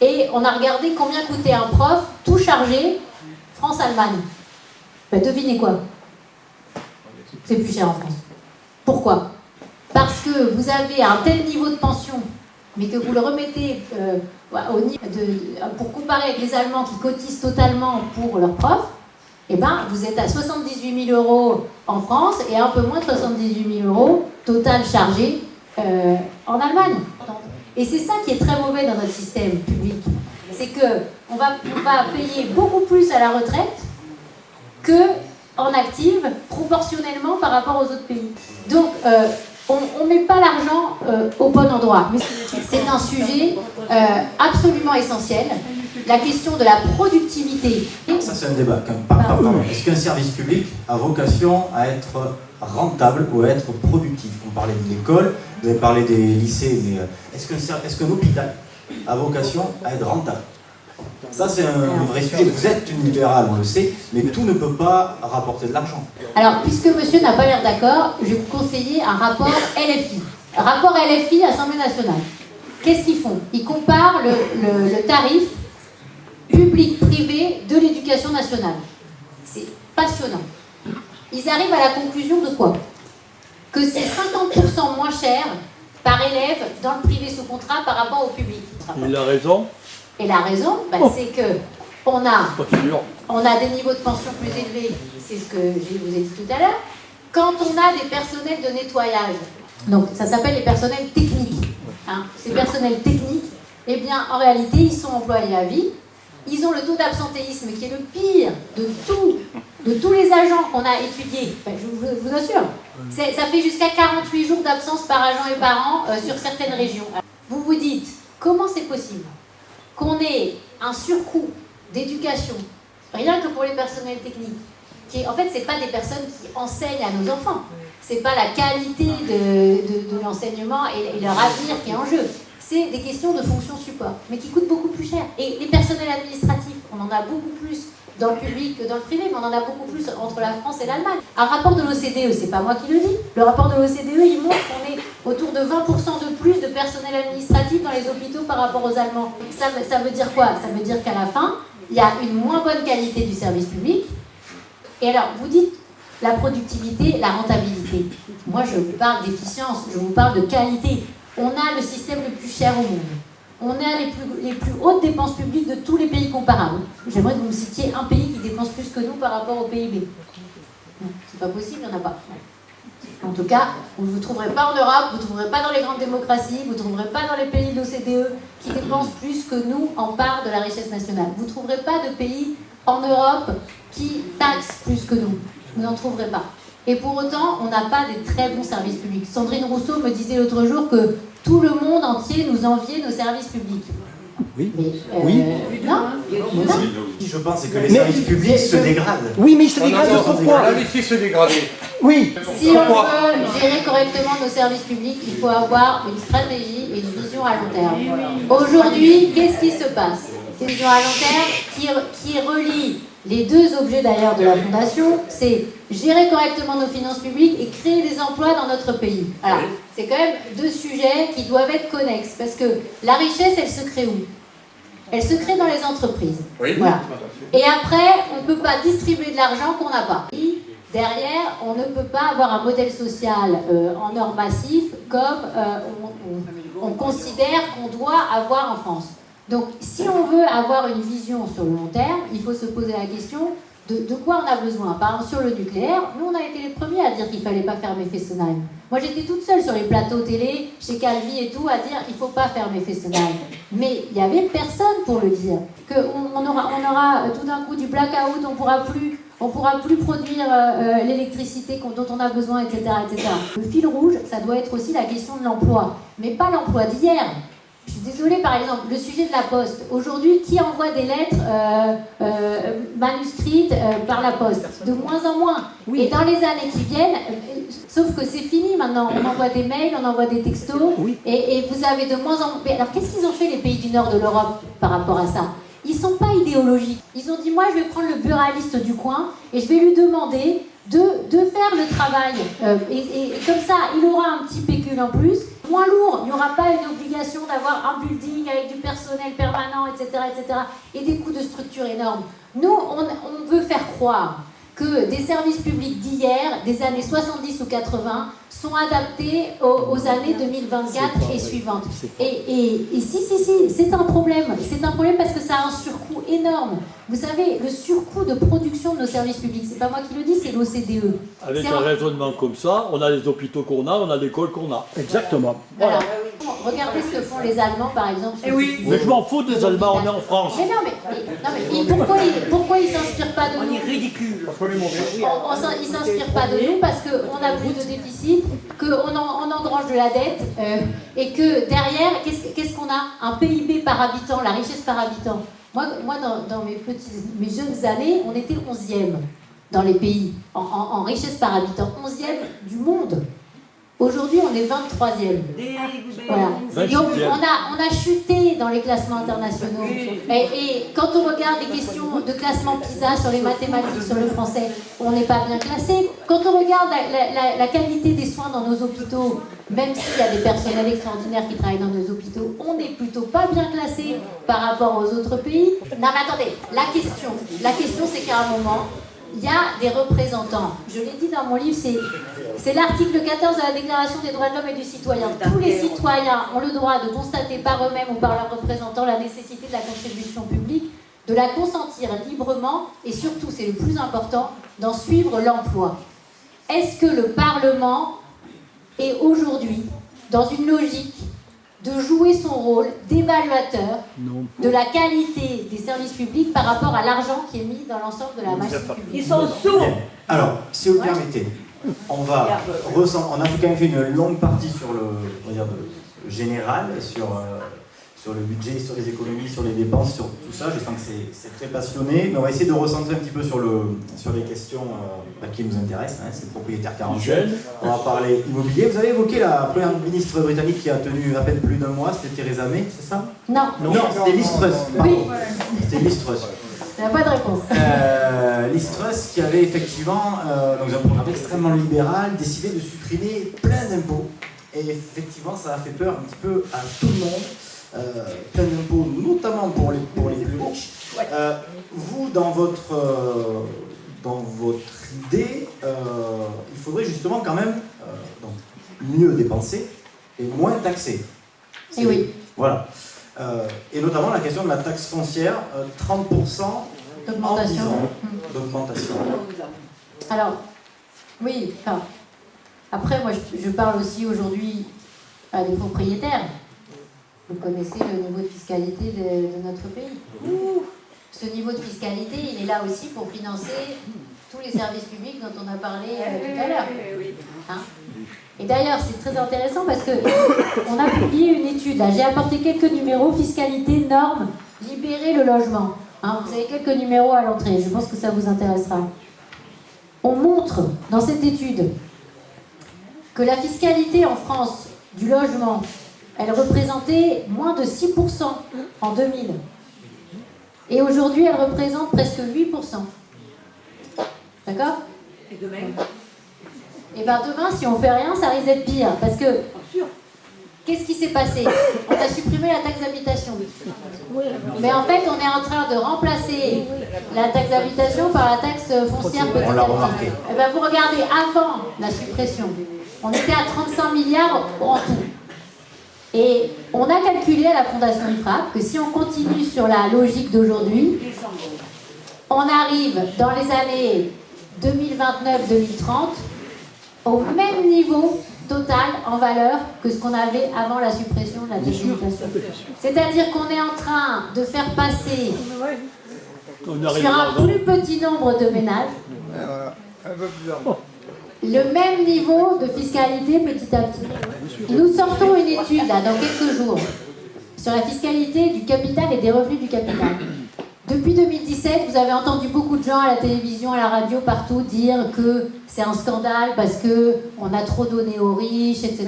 Et on a regardé combien coûtait un prof, tout chargé, France-Allemagne. Ben, devinez quoi? C'est plus cher en France. Pourquoi? Parce que vous avez un tel niveau de pension, mais que vous le remettez au niveau pour comparer avec les Allemands qui cotisent totalement pour leurs profs, eh ben, vous êtes à 78 000 € en France et un peu moins de 78 000 € total chargé en Allemagne. Et c'est ça qui est très mauvais dans notre système public. C'est qu'on va payer beaucoup plus à la retraite qu'en active, proportionnellement par rapport aux autres pays. Donc, on ne met pas l'argent au bon endroit. Mais c'est un sujet absolument essentiel. La question de la productivité. Ça, c'est un débat. Pardon. Est-ce qu'un service public a vocation à être rentable ou à être productif? On parlait de l'école, vous avez parlé des lycées, mais est-ce qu'un hôpital a vocation à être rentable? Ça, c'est un vrai sujet. Vous êtes une libérale, on le sait, mais tout ne peut pas rapporter de l'argent. Alors, puisque monsieur n'a pas l'air d'accord, je vais vous conseiller un rapport LFI. Rapport LFI, Assemblée nationale. Qu'est-ce qu'ils font? Ils comparent le tarif public-privé de l'éducation nationale. C'est passionnant. Ils arrivent à la conclusion de quoi? Que c'est 50% moins cher par élève dans le privé sous contrat par rapport au public. Il a raison. Et la raison, c'est que on a des niveaux de pension plus élevés, c'est ce que je vous ai dit tout à l'heure, quand on a des personnels de nettoyage. Donc ça s'appelle les personnels techniques. Ces personnels techniques, eh bien en réalité, ils sont employés à vie. Ils ont le taux d'absentéisme qui est le pire de tous les agents qu'on a étudiés. Enfin, je vous assure. Ça fait jusqu'à 48 jours d'absence par agent et par an sur certaines régions. Vous vous dites, comment c'est possible qu'on ait un surcoût d'éducation, rien que pour les personnels techniques, qui en fait, ce n'est pas des personnes qui enseignent à nos enfants. Ce n'est pas la qualité de l'enseignement et leur avenir qui est en jeu. C'est des questions de fonction support, mais qui coûtent beaucoup plus cher. Et les personnels administratifs, on en a beaucoup plus dans le public que dans le privé, mais on en a beaucoup plus entre la France et l'Allemagne. Un rapport de l'OCDE, c'est pas moi qui le dis, le rapport de l'OCDE, il montre qu'on est autour de 20% de plus de personnel administratif dans les hôpitaux par rapport aux Allemands. Ça veut dire quoi? Ça veut dire qu'à la fin, il y a une moins bonne qualité du service public. Et alors, vous dites la productivité, la rentabilité. Moi, je vous parle d'efficience, je vous parle de qualité. On a le système le plus cher au monde. On a les plus hautes dépenses publiques de tous les pays comparables. J'aimerais que vous me citiez un pays qui dépense plus que nous par rapport au PIB. C'est pas possible, il n'y en a pas. En tout cas, vous ne vous trouverez pas en Europe, vous ne trouverez pas dans les grandes démocraties, vous ne trouverez pas dans les pays de l'OCDE qui dépensent plus que nous en part de la richesse nationale. Vous ne trouverez pas de pays en Europe qui taxent plus que nous. Vous n'en trouverez pas. Et pour autant, on n'a pas des très bons services publics. Sandrine Rousseau me disait l'autre jour que tout le monde entier nous enviait nos services publics. Oui. Mais, Oui. Non. Je pense que les services publics se dégradent. Oui, mais ils se dégradent pourquoi? On a laissé se dégrader. Oui. Si on veut gérer correctement nos services publics, il faut avoir une stratégie et une vision à long terme. Aujourd'hui, qu'est-ce qui se passe? C'est une vision à long terme qui relie les deux objets d'ailleurs de la Fondation, c'est gérer correctement nos finances publiques et créer des emplois dans notre pays. Alors, c'est quand même deux sujets qui doivent être connexes, parce que la richesse, elle se crée où? Elle se crée dans les entreprises. Oui. Voilà. Et après, on ne peut pas distribuer de l'argent qu'on n'a pas. Et derrière, on ne peut pas avoir un modèle social en or massif comme on considère qu'on doit avoir en France. Donc, si on veut avoir une vision sur le long terme, il faut se poser la question de quoi on a besoin. Par exemple, sur le nucléaire, nous, on a été les premiers à dire qu'il ne fallait pas fermer Fessenheim. Moi, j'étais toute seule sur les plateaux télé, chez Calvi et tout, à dire qu'il ne faut pas fermer Fessenheim. Mais il n'y avait personne pour le dire. On aura tout d'un coup du blackout, on ne pourra plus produire l'électricité dont on a besoin, etc., etc. Le fil rouge, ça doit être aussi la question de l'emploi. Mais pas l'emploi d'hier. Je suis désolée, par exemple, le sujet de la poste. Aujourd'hui, qui envoie des lettres manuscrites par la poste? De moins en moins. Oui. Et dans les années qui viennent, sauf que c'est fini maintenant. On envoie des mails, on envoie des textos. Oui. Et vous avez de moins en moins... Alors, qu'est-ce qu'ils ont fait, les pays du nord de l'Europe, par rapport à ça? Ils ne sont pas idéologiques. Ils ont dit, moi, je vais prendre le buraliste du coin et je vais lui demander de faire le travail. Et comme ça, il aura un petit pécule en plus. Moins lourd, il n'y aura pas une obligation d'avoir un building avec du personnel permanent, etc., etc., et des coûts de structure énormes. Nous, on veut faire croire que des services publics d'hier, des années 70 ou 80, sont adaptés aux années 2024 et suivantes. Et si, c'est un problème. C'est un problème parce que ça a un surcoût énorme. Vous savez, le surcoût de production de nos services publics, c'est pas moi qui le dis, c'est l'OCDE. Avec un raisonnement comme ça, on a les hôpitaux qu'on a, on a l'école qu'on a. Exactement. Voilà. regardez ce que font les Allemands, par exemple. Sur ce sujet. Mais je m'en fous des Allemands, on est en France. Mais non, mais pourquoi ils s'inspirent pas de nous? On est ridicule. Ils s'inspirent pas de nous parce qu'on a plus de déficit, qu'on engrange de la dette et que derrière, qu'est-ce qu'on a? Un PIB par habitant, la richesse par habitant. Moi dans mes jeunes années, on était 11e dans les pays en richesse par habitant, 11e du monde. Aujourd'hui, on est 23e. Voilà. Donc, on a chuté dans les classements internationaux. Et quand on regarde les questions de classement PISA sur les mathématiques, sur le français, on n'est pas bien classé. Quand on regarde la qualité des soins dans nos hôpitaux, même s'il y a des personnels extraordinaires qui travaillent dans nos hôpitaux, on n'est plutôt pas bien classé par rapport aux autres pays. Non, mais attendez, la question c'est qu'à un moment, il y a des représentants. Je l'ai dit dans mon livre, c'est l'article 14 de la Déclaration des droits de l'homme et du citoyen. Tous les citoyens ont le droit de constater par eux-mêmes ou par leurs représentants la nécessité de la contribution publique, de la consentir librement et surtout, c'est le plus important, d'en suivre l'emploi. Est-ce que le Parlement est aujourd'hui dans une logique de jouer son rôle d'évaluateur de la qualité des services publics par rapport à l'argent qui est mis dans l'ensemble de la machine publique? Ils sont sourds. Alors, si vous le permettez, on a quand même fait une longue partie sur le général, sur le budget, sur les économies, sur les dépenses, sur tout ça. Je sens que c'est très passionné, mais on va essayer de recentrer un petit peu sur les questions qui nous intéressent, c'est le propriétaire 47. On va parler immobilier. Vous avez évoqué la première ministre britannique qui a tenu à peine plus d'un mois, c'était Theresa May, c'est ça? Non. Non, c'était Liz Truss. Oui. C'était Liz Truss. Il n'y a pas de réponse. Liz Truss qui avait effectivement, dans un programme extrêmement libéral, décidé de supprimer plein d'impôts. Et effectivement, ça a fait peur un petit peu à tout le monde. Plein d'impôts, notamment pour les plus riches. Vous, dans votre idée, il faudrait justement quand même mieux dépenser et moins taxer. Et oui. Voilà. Et notamment la question de la taxe foncière, 30% en 10 ans d'augmentation. Alors, oui, enfin, après, moi, je parle aussi aujourd'hui à des propriétaires. Vous connaissez le niveau de fiscalité de notre pays. Ce niveau de fiscalité, il est là aussi pour financer tous les services publics dont on a parlé tout à l'heure. Hein? Et d'ailleurs, c'est très intéressant parce qu'on a publié une étude. Là, j'ai apporté quelques numéros, fiscalité, normes, libérer le logement. Hein, vous avez quelques numéros à l'entrée, je pense que ça vous intéressera. On montre dans cette étude que la fiscalité en France du logement, elle représentait moins de 6% en 2000. Et aujourd'hui, elle représente presque 8%. D'accord? Et demain? Et bien demain, si on fait rien, ça risque d'être pire. Parce que, qu'est-ce qui s'est passé? On a supprimé la taxe d'habitation. Mais en fait, on est en train de remplacer la taxe d'habitation par la taxe foncière petit à petit. Et bien vous regardez, avant la suppression, on était à 35 milliards en tout. Et on a calculé à la Fondation IFRAP que si on continue sur la logique d'aujourd'hui, on arrive dans les années 2029-2030 au même niveau total en valeur que ce qu'on avait avant la suppression de la taxation. C'est-à-dire qu'on est en train de faire passer sur un plus petit nombre de ménages le même niveau de fiscalité petit à petit. Nous sortons une étude là, dans quelques jours sur la fiscalité du capital et des revenus du capital. Depuis 2017, vous avez entendu beaucoup de gens à la télévision, à la radio, partout dire que c'est un scandale parce qu'on a trop donné aux riches, etc.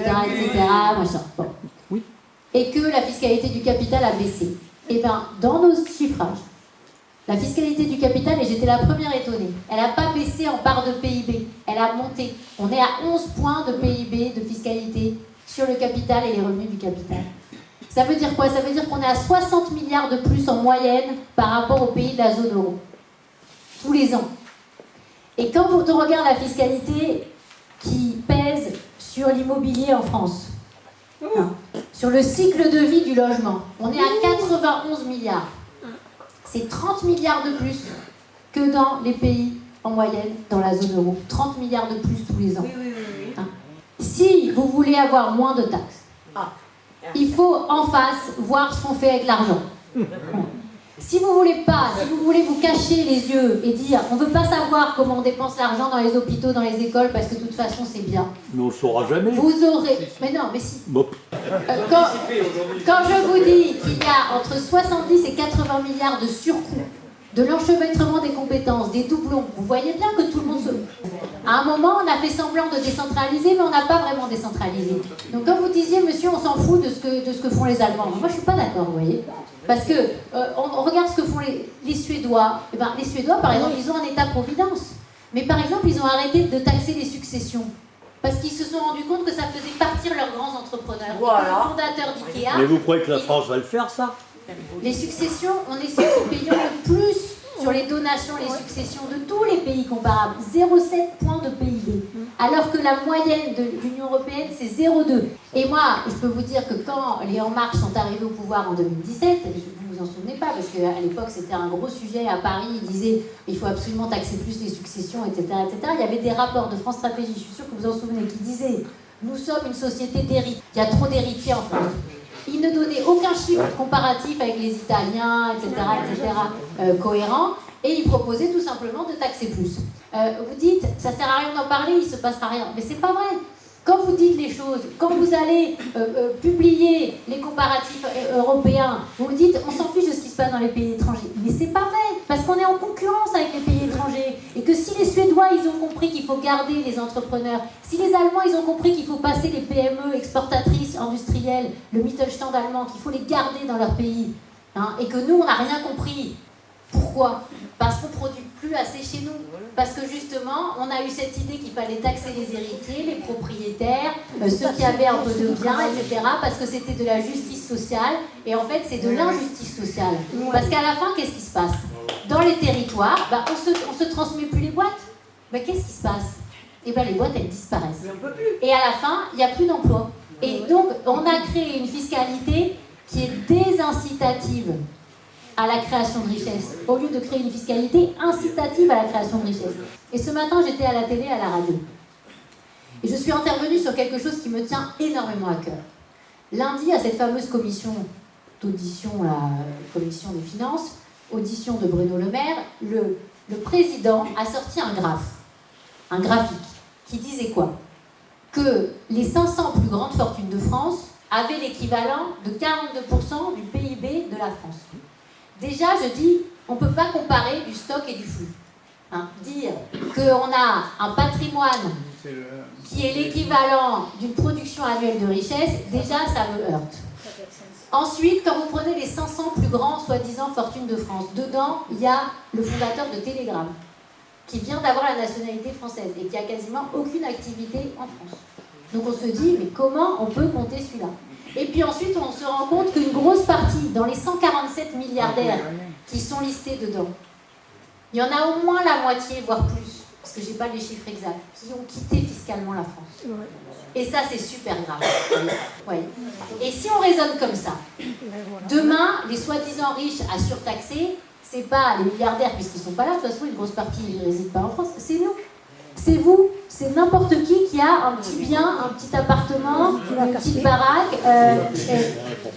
Machin. Bon. Oui. Et que la fiscalité du capital a baissé. Et bien, dans nos chiffrages, la fiscalité du capital, et j'étais la première étonnée, elle n'a pas baissé en part de PIB, elle a monté. On est à 11 points de PIB, de fiscalité, sur le capital et les revenus du capital. Ça veut dire quoi? Ça veut dire qu'on est à 60 milliards de plus en moyenne par rapport aux pays de la zone euro. Tous les ans. Et quand on regarde la fiscalité qui pèse sur l'immobilier en France, sur le cycle de vie du logement, on est à 91 milliards. C'est 30 milliards de plus que dans les pays en moyenne dans la zone euro. 30 milliards de plus tous les ans. Oui. Si vous voulez avoir moins de taxes, il faut en face voir ce qu'on fait avec l'argent. Si vous voulez vous cacher les yeux et dire on ne veut pas savoir comment on dépense l'argent dans les hôpitaux, dans les écoles, parce que de toute façon c'est bien. Mais on ne saura jamais. Vous aurez... Mais non, mais si. Bon. Quand je vous dis qu'il y a entre 70 et 80 milliards de surcoûts, de l'enchevêtrement des compétences, des doublons, vous voyez bien que tout le monde se... À un moment, on a fait semblant de décentraliser, mais on n'a pas vraiment décentralisé. Donc quand vous disiez, monsieur, on s'en fout de ce que font les Allemands, moi je ne suis pas d'accord, vous voyez. Parce que on regarde ce que font les Suédois. Eh ben, les Suédois, par exemple, ils ont un État-providence. Mais par exemple, ils ont arrêté de taxer les successions. Parce qu'ils se sont rendus compte que ça faisait partir leurs grands entrepreneurs. Voilà. Et que le fondateur d'IKEA... Mais vous croyez que la France va le faire, ça? Les successions, on est ceux qui payons le plus sur les donations et les successions de tous les pays comparables. 0,7 points de PIB. Alors que la moyenne de l'Union européenne, c'est 0,2. Et moi, je peux vous dire que quand les En Marche sont arrivés au pouvoir en 2017, vous ne vous en souvenez pas, parce qu'à l'époque, c'était un gros sujet à Paris. Ils disaient il faut absolument taxer plus les successions, etc., etc. Il y avait des rapports de France Stratégie, je suis sûre que vous en souvenez, qui disaient nous sommes une société d'héritiers. Il y a trop d'héritiers en France. Ils ne donnaient aucun chiffre comparatif avec les Italiens, etc., cohérent, et ils proposaient tout simplement de taxer plus. Vous dites, ça sert à rien d'en parler, il ne se passera rien. Mais c'est pas vrai. Quand vous dites les choses, quand vous allez publier les comparatifs européens, vous vous dites, on s'en fiche de ce qui se passe dans les pays étrangers. Mais c'est pas vrai, parce qu'on est en concurrence avec les pays étrangers. Et que si les Suédois, ils ont compris qu'il faut garder les entrepreneurs, si les Allemands, ils ont compris qu'il faut passer les PME exportatrices, industrielles, le Mittelstand allemand, qu'il faut les garder dans leur pays, hein, et que nous, on n'a rien compris. Pourquoi? Parce qu'on ne produit plus assez chez nous. Parce que justement, on a eu cette idée qu'il fallait taxer les héritiers, les propriétaires, ceux qui avaient un peu de biens, etc. Parce que c'était de la justice sociale. Et en fait, c'est de l'injustice sociale. Parce qu'à la fin, qu'est-ce qui se passe? Dans les territoires, on se transmet plus les boîtes. Mais qu'est-ce qui se passe? Eh bien, les boîtes, elles disparaissent. Et à la fin, il n'y a plus d'emploi. Et donc, on a créé une fiscalité qui est désincitative à la création de richesse, au lieu de créer une fiscalité incitative à la création de richesse. Et ce matin, j'étais à la télé, à la radio. Et je suis intervenue sur quelque chose qui me tient énormément à cœur. Lundi, à cette fameuse commission d'audition, la commission des finances, audition de Bruno Le Maire, le président a sorti un graphique, qui disait quoi? Que les 500 plus grandes fortunes de France avaient l'équivalent de 42% du PIB de la France. Déjà, je dis, on ne peut pas comparer du stock et du flux. Hein, dire qu'on a un patrimoine qui est l'équivalent d'une production annuelle de richesse, déjà, ça me heurte. Ensuite, quand vous prenez les 500 plus grands, soi-disant, fortunes de France, dedans, il y a le fondateur de Telegram, qui vient d'avoir la nationalité française et qui a quasiment aucune activité en France. Donc on se dit, mais comment on peut compter celui-là? Et puis ensuite, on se rend compte qu'une grosse partie, dans les 147 milliardaires qui sont listés dedans, il y en a au moins la moitié, voire plus, parce que je n'ai pas les chiffres exacts, qui ont quitté fiscalement la France. Et ça, c'est super grave. Ouais. Et si on raisonne comme ça, demain, les soi-disant riches à surtaxer, c'est pas les milliardaires, puisqu'ils ne sont pas là, de toute façon, une grosse partie ne réside pas en France, c'est nous. C'est vous, c'est n'importe qui a un petit bien, un petit appartement, une petite baraque.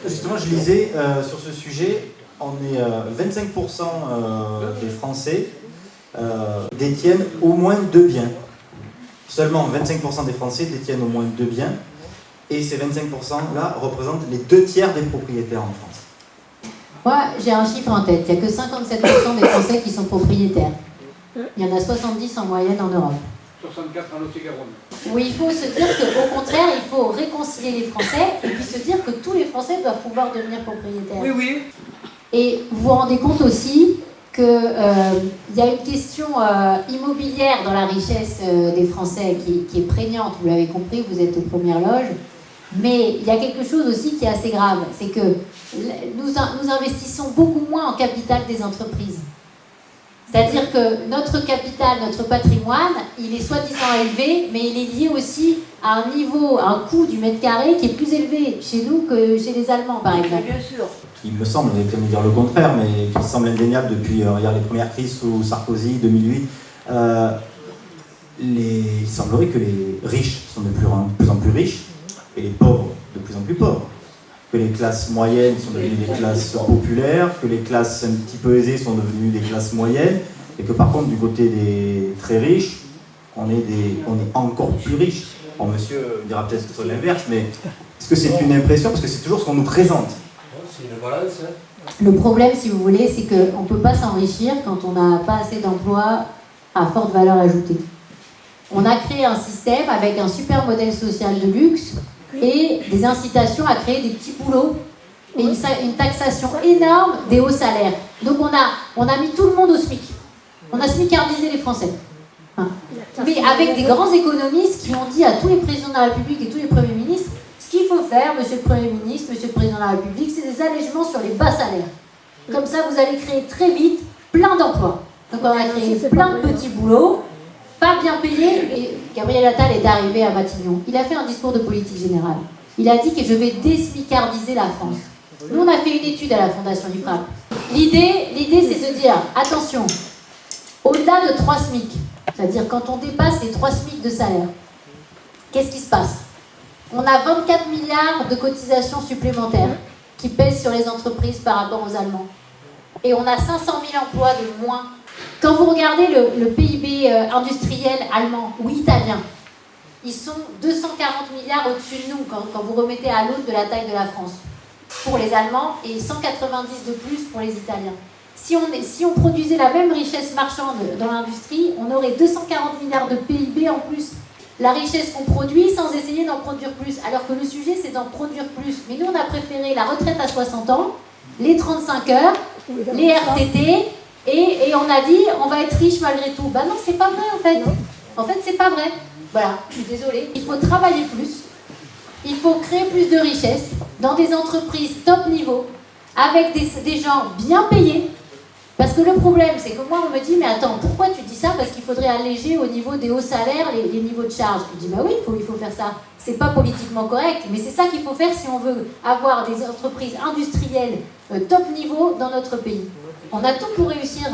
Justement, je lisais sur ce sujet, on est 25% des Français détiennent au moins 2 biens. Seulement 25% des Français détiennent au moins 2 biens, et ces 25%-là représentent les 2 tiers des propriétaires en France. Moi, j'ai un chiffre en tête, il n'y a que 57% des Français qui sont propriétaires. Il y en a 70 en moyenne en Europe. 64 en Lot-et-Garonne. Oui, il faut se dire qu'au contraire, il faut réconcilier les Français et puis se dire que tous les Français doivent pouvoir devenir propriétaires. Oui, oui. Et vous vous rendez compte aussi qu'il y a une question immobilière dans la richesse des Français qui est prégnante. Vous l'avez compris, vous êtes aux premières loges. Mais il y a quelque chose aussi qui est assez grave, c'est que nous investissons beaucoup moins en capital des entreprises. C'est-à-dire que notre capital, notre patrimoine, il est soi-disant élevé, mais il est lié aussi à un niveau, à un coût du mètre carré qui est plus élevé chez nous que chez les Allemands, par exemple. Bien sûr. Il me semble, on est peut-être dire le contraire, mais qui semble indéniable depuis regarde, les premières crises sous Sarkozy, 2008. Il semblerait que les riches sont de plus en plus riches et les pauvres de plus en plus pauvres. que les classes moyennes sont devenues des classes populaires, que les classes un petit peu aisées sont devenues des classes moyennes, et que par contre du côté des très riches, on est encore plus riches. Bon, monsieur dira peut-être l'inverse, mais est-ce que c'est une impression? Parce que c'est toujours ce qu'on nous présente. C'est une balance, hein. Le problème, si vous voulez, c'est qu'on ne peut pas s'enrichir quand on n'a pas assez d'emplois à forte valeur ajoutée. On a créé un système avec un super modèle social de luxe et des incitations à créer des petits boulots et une taxation énorme des hauts salaires. Donc on a mis tout le monde au SMIC. On a smicardisé les Français. Hein. Mais avec des grands économistes qui ont dit à tous les présidents de la République et tous les premiers ministres, ce qu'il faut faire, monsieur le Premier ministre, monsieur le Président de la République, c'est des allègements sur les bas salaires. Comme ça, vous allez créer très vite plein d'emplois. Donc on a créé plein de petits boulots, pas bien payés. Et Gabriel Attal est arrivé à Matignon. Il a fait un discours de politique générale. Il a dit que je vais désmicardiser la France. Nous, on a fait une étude à la Fondation l'IFRAP. L'idée, c'est de dire, attention, au-delà de 3 SMIC, c'est-à-dire quand on dépasse les 3 SMIC de salaire, qu'est-ce qui se passe? On a 24 milliards de cotisations supplémentaires qui pèsent sur les entreprises par rapport aux Allemands. Et on a 500 000 emplois de moins. Quand vous regardez le PIB industriel allemand ou italien, ils sont 240 milliards au-dessus de nous quand vous remettez à l'autre de la taille de la France pour les Allemands et 190 de plus pour les Italiens. Si on produisait la même richesse marchande dans l'industrie, on aurait 240 milliards de PIB en plus. La richesse qu'on produit sans essayer d'en produire plus. Alors que le sujet, c'est d'en produire plus. Mais nous, on a préféré la retraite à 60 ans, les 35 heures, les RTT, et on a dit, on va être riche malgré tout. Ben non, c'est pas vrai en fait. En fait, c'est pas vrai. Voilà, je suis désolée. Il faut travailler plus. Il faut créer plus de richesses dans des entreprises top niveau, avec des gens bien payés. Parce que le problème, c'est que moi, on me dit, mais attends, pourquoi tu dis ça? Parce qu'il faudrait alléger au niveau des hauts salaires les niveaux de charge. Je dis, bah oui, il faut faire ça. C'est pas politiquement correct, mais c'est ça qu'il faut faire si on veut avoir des entreprises industrielles top niveau dans notre pays. On a tout pour réussir.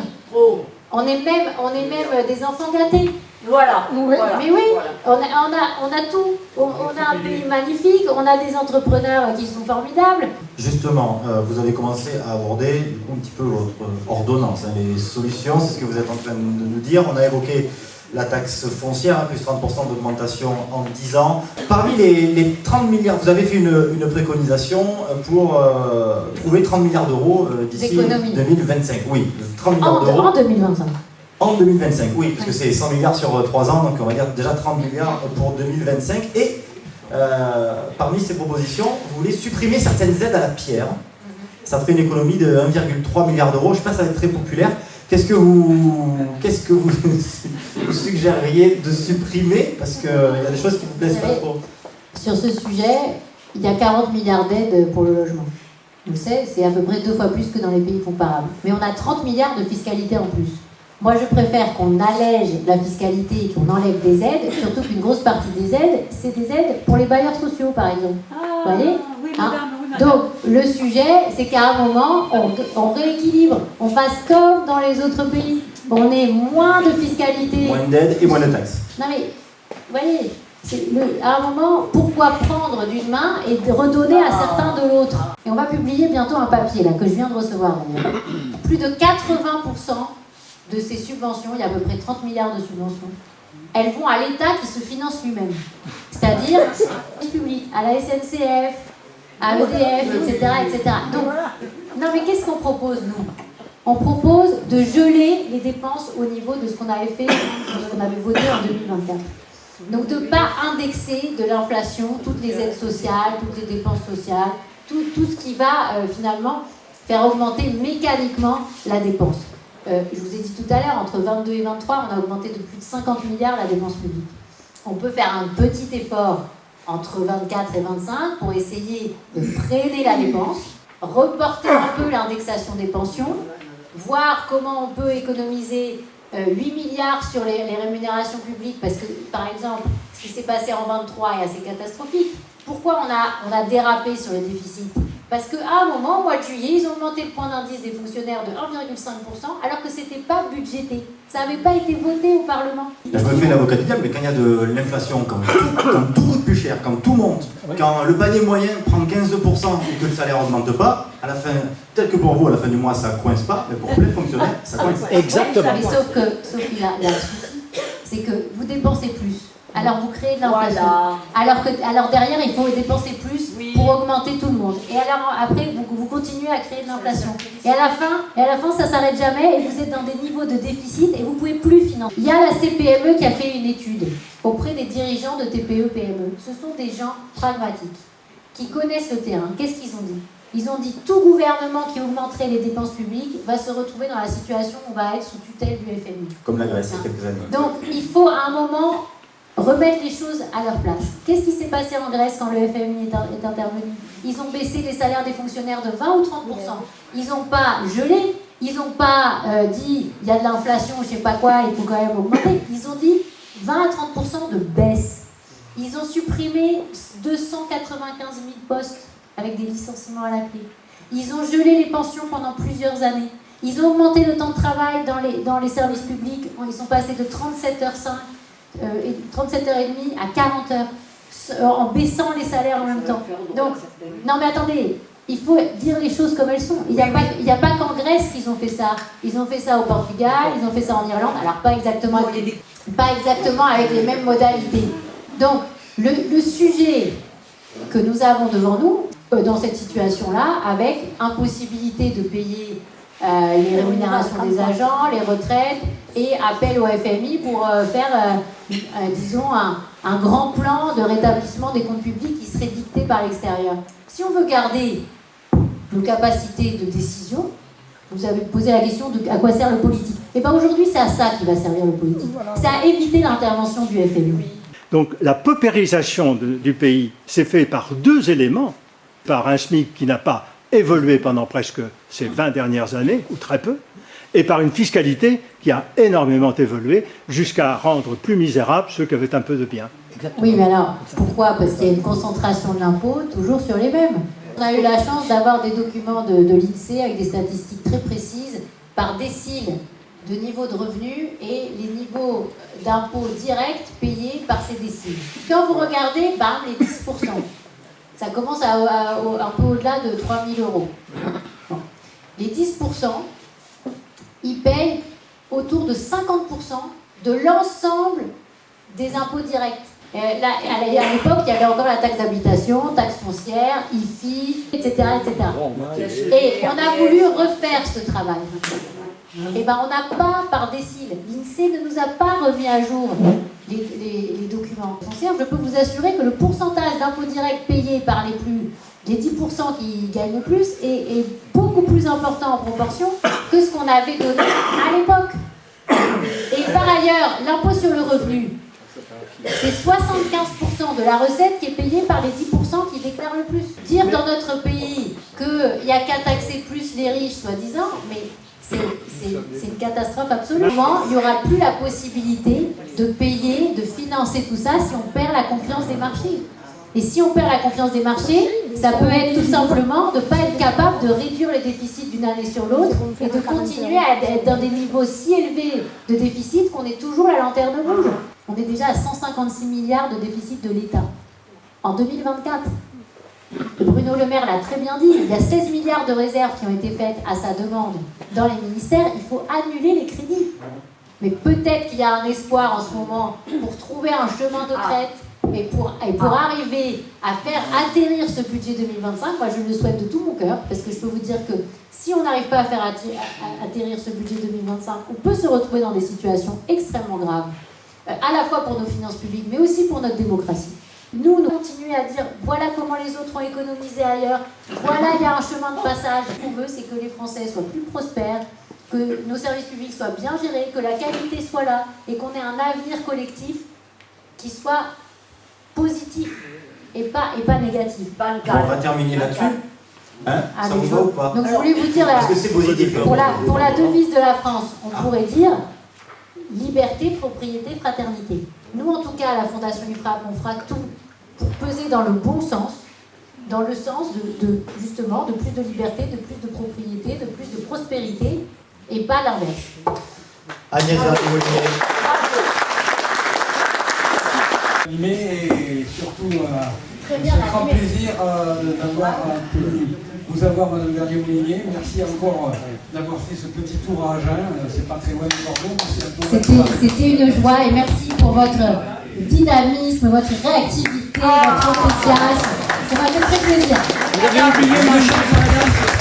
On est même des enfants gâtés. Voilà. Mais oui, on a tout. On a un pays magnifique, on a des entrepreneurs qui sont formidables. Justement, vous avez commencé à aborder un petit peu votre ordonnance, hein, les solutions, c'est ce que vous êtes en train de nous dire. On a évoqué la taxe foncière, hein, plus 30% d'augmentation en 10 ans. Parmi les 30 milliards, vous avez fait une préconisation pour trouver 30 milliards d'euros d'ici 2025. Oui, 30 milliards d'euros. En 2025. En 2025, oui, parce que c'est 100 milliards sur 3 ans, donc on va dire déjà 30 milliards pour 2025. Et parmi ces propositions, vous voulez supprimer certaines aides à la pierre. Ça ferait une économie de 1,3 milliard d'euros. Je ne sais pas, ça va être très populaire. Qu'est-ce que vous suggéreriez de supprimer? Parce qu'il y a des choses qui ne vous plaisent pas trop. Sur ce sujet, il y a 40 milliards d'aides pour le logement. Vous savez, c'est à peu près 2 fois plus que dans les pays comparables. Mais on a 30 milliards de fiscalité en plus. Moi, je préfère qu'on allège la fiscalité et qu'on enlève des aides, surtout qu'une grosse partie des aides, c'est des aides pour les bailleurs sociaux, par exemple. Vous voyez, oui, hein? madame, oui, madame. Donc, le sujet, c'est qu'à un moment, on rééquilibre, on fasse comme dans les autres pays. On ait moins de fiscalité. Moins d'aides et moins de taxes. Non mais, vous voyez, à un moment, pourquoi prendre d'une main et redonner à certains de l'autre? Et on va publier bientôt un papier, là, que je viens de recevoir. D'ailleurs. Plus de 80% de ces subventions, il y a à peu près 30 milliards de subventions, elles vont à l'État qui se finance lui-même. C'est-à-dire au public, à la SNCF, à EDF, etc. etc. Donc, non mais qu'est-ce qu'on propose, nous? On propose de geler les dépenses au niveau de ce qu'on avait fait, de ce qu'on avait voté en 2024. Donc de ne pas indexer de l'inflation toutes les aides sociales, toutes les dépenses sociales, tout ce qui va finalement faire augmenter mécaniquement la dépense. Je vous ai dit tout à l'heure, entre 22 et 23, on a augmenté de plus de 50 milliards la dépense publique. On peut faire un petit effort entre 24 et 25 pour essayer de freiner la dépense, reporter un peu l'indexation des pensions, voir comment on peut économiser 8 milliards sur les rémunérations publiques, parce que, par exemple, ce qui s'est passé en 23 est assez catastrophique. Pourquoi on a dérapé sur le déficit? Parce qu'à un moment, au mois de juillet, ils ont augmenté le point d'indice des fonctionnaires de 1,5%, alors que ce n'était pas budgété. Ça n'avait pas été voté au Parlement. Là, je me fais l'avocat du diable, mais quand il y a de l'inflation, quand tout coûte plus cher, quand tout monte, quand le panier moyen prend 15% et que le salaire n'augmente pas, à la fin, peut-être que pour vous, à la fin du mois, ça coince pas, mais pour plein de fonctionnaires, ça coince. Exactement. Mais sauf qu'il y a un souci, c'est que vous dépensez plus. Alors vous créez de l'inflation. Voilà. Alors derrière, il faut dépenser plus Oui. pour augmenter tout le monde. Et alors après, vous continuez à créer de l'inflation. Et à la fin, ça s'arrête jamais et vous êtes dans des niveaux de déficit et vous pouvez plus financer. Il y a la CPME qui a fait une étude auprès des dirigeants de TPE-PME. Ce sont des gens pragmatiques qui connaissent le terrain. Qu'est-ce qu'ils ont dit? Ils ont dit tout gouvernement qui augmenterait les dépenses publiques va se retrouver dans la situation où on va être sous tutelle du FMI. Comme la Grèce il y a quelques années. Donc il faut à un moment remettre les choses à leur place. Qu'est-ce qui s'est passé en Grèce quand le FMI est intervenu? Ils ont baissé les salaires des fonctionnaires de 20 ou 30%. Ils n'ont pas gelé, ils n'ont pas dit il y a de l'inflation, je ne sais pas quoi, il faut quand même augmenter. Ils ont dit 20 à 30% de baisse. Ils ont supprimé 295 000 postes avec des licenciements à la clé. Ils ont gelé les pensions pendant plusieurs années. Ils ont augmenté le temps de travail dans les services publics. Ils sont passés de 37h05 et 37h30 à 40 heures en baissant les salaires en même temps. Donc, non mais attendez, il faut dire les choses comme elles sont. Il n'y a pas qu'en Grèce qu'ils ont fait ça. Ils ont fait ça au Portugal, ils ont fait ça en Irlande, alors pas exactement avec les mêmes modalités. Donc, le sujet que nous avons devant nous, dans cette situation-là, avec impossibilité de payer les rémunérations des agents, les retraites, et appel au FMI pour faire, disons, un grand plan de rétablissement des comptes publics qui serait dicté par l'extérieur. Si on veut garder nos capacités de décision, vous avez posé la question de à quoi sert le politique. Et bien aujourd'hui, c'est à ça qui va servir le politique. C'est à éviter l'intervention du FMI. Donc la paupérisation du pays s'est faite par deux éléments, par un SMIC qui n'a pas évolué pendant presque ces 20 dernières années, ou très peu, et par une fiscalité qui a énormément évolué jusqu'à rendre plus misérables ceux qui avaient un peu de bien. Oui, mais alors, pourquoi? Parce qu'il y a une concentration de l'impôt toujours sur les mêmes. On a eu la chance d'avoir des documents de l'INSEE avec des statistiques très précises par décile de niveau de revenus et les niveaux d'impôts directs payés par ces déciles. Quand vous regardez, par exemple, les 10%, ça commence un peu au-delà de 3 000 €. Bon. Les 10%, ils payent autour de 50% de l'ensemble des impôts directs. Là, à l'époque, il y avait encore la taxe d'habitation, taxe foncière, IFI, etc., etc. Et on a voulu refaire ce travail. Et ben, on n'a pas, par décile, l'INSEE ne nous a pas remis à jour les documents fonciers. Je peux vous assurer que le pourcentage d'impôts directs payés par les 10% qui gagnent le plus est beaucoup plus important en proportion que ce qu'on avait donné à l'époque. Et par ailleurs, l'impôt sur le revenu, c'est 75% de la recette qui est payée par les 10% qui déclarent le plus. Dire dans notre pays qu'il n'y a qu'à taxer plus les riches, soi-disant, mais c'est une catastrophe absolue. Il n'y aura plus la possibilité de payer, de financer tout ça si on perd la confiance des marchés. Et si on perd la confiance des marchés, ça peut être tout simplement de ne pas être capable de réduire les déficits d'une année sur l'autre et de continuer à être dans des niveaux si élevés de déficit qu'on est toujours la lanterne rouge. On est déjà à 156 milliards de déficit de l'État en 2024. Bruno Le Maire l'a très bien dit, il y a 16 milliards de réserves qui ont été faites à sa demande dans les ministères, il faut annuler les crédits. Mais peut-être qu'il y a un espoir en ce moment pour trouver un chemin de crête et pour arriver à faire atterrir ce budget 2025. Moi je le souhaite de tout mon cœur, parce que je peux vous dire que si on n'arrive pas à faire atterrir ce budget 2025, on peut se retrouver dans des situations extrêmement graves, à la fois pour nos finances publiques, mais aussi pour notre démocratie. Nous continuons à dire voilà comment les autres ont économisé ailleurs, voilà il y a un chemin de passage. Ce qu'on veut, c'est que les Français soient plus prospères, que nos services publics soient bien gérés, que la qualité soit là et qu'on ait un avenir collectif qui soit positif et pas négatif. Bon, on va terminer là-dessus. Hein, ça vous va ou pas? Donc je voulais vous dire, Parce que c'est positif. pour la devise de la France, on pourrait dire liberté, propriété, fraternité. Nous, en tout cas, à la Fondation IFRAP, on fera tout pour peser dans le bon sens, dans le sens justement de plus de liberté, de plus de propriété, de plus de prospérité, et pas l'inverse. Agnès Verdier-Molinier. Et surtout, c'est un grand plaisir d'avoir pu vous avoir, Madame Verdier-Moulinier. Merci encore d'avoir fait ce petit tour à Agen. C'est pas très loin de Bordeaux. C'était une joie et merci pour votre dynamisme, votre réactivité, votre enthousiasme. Ça m'a fait très plaisir. Vous avez oublié ma chance, madame.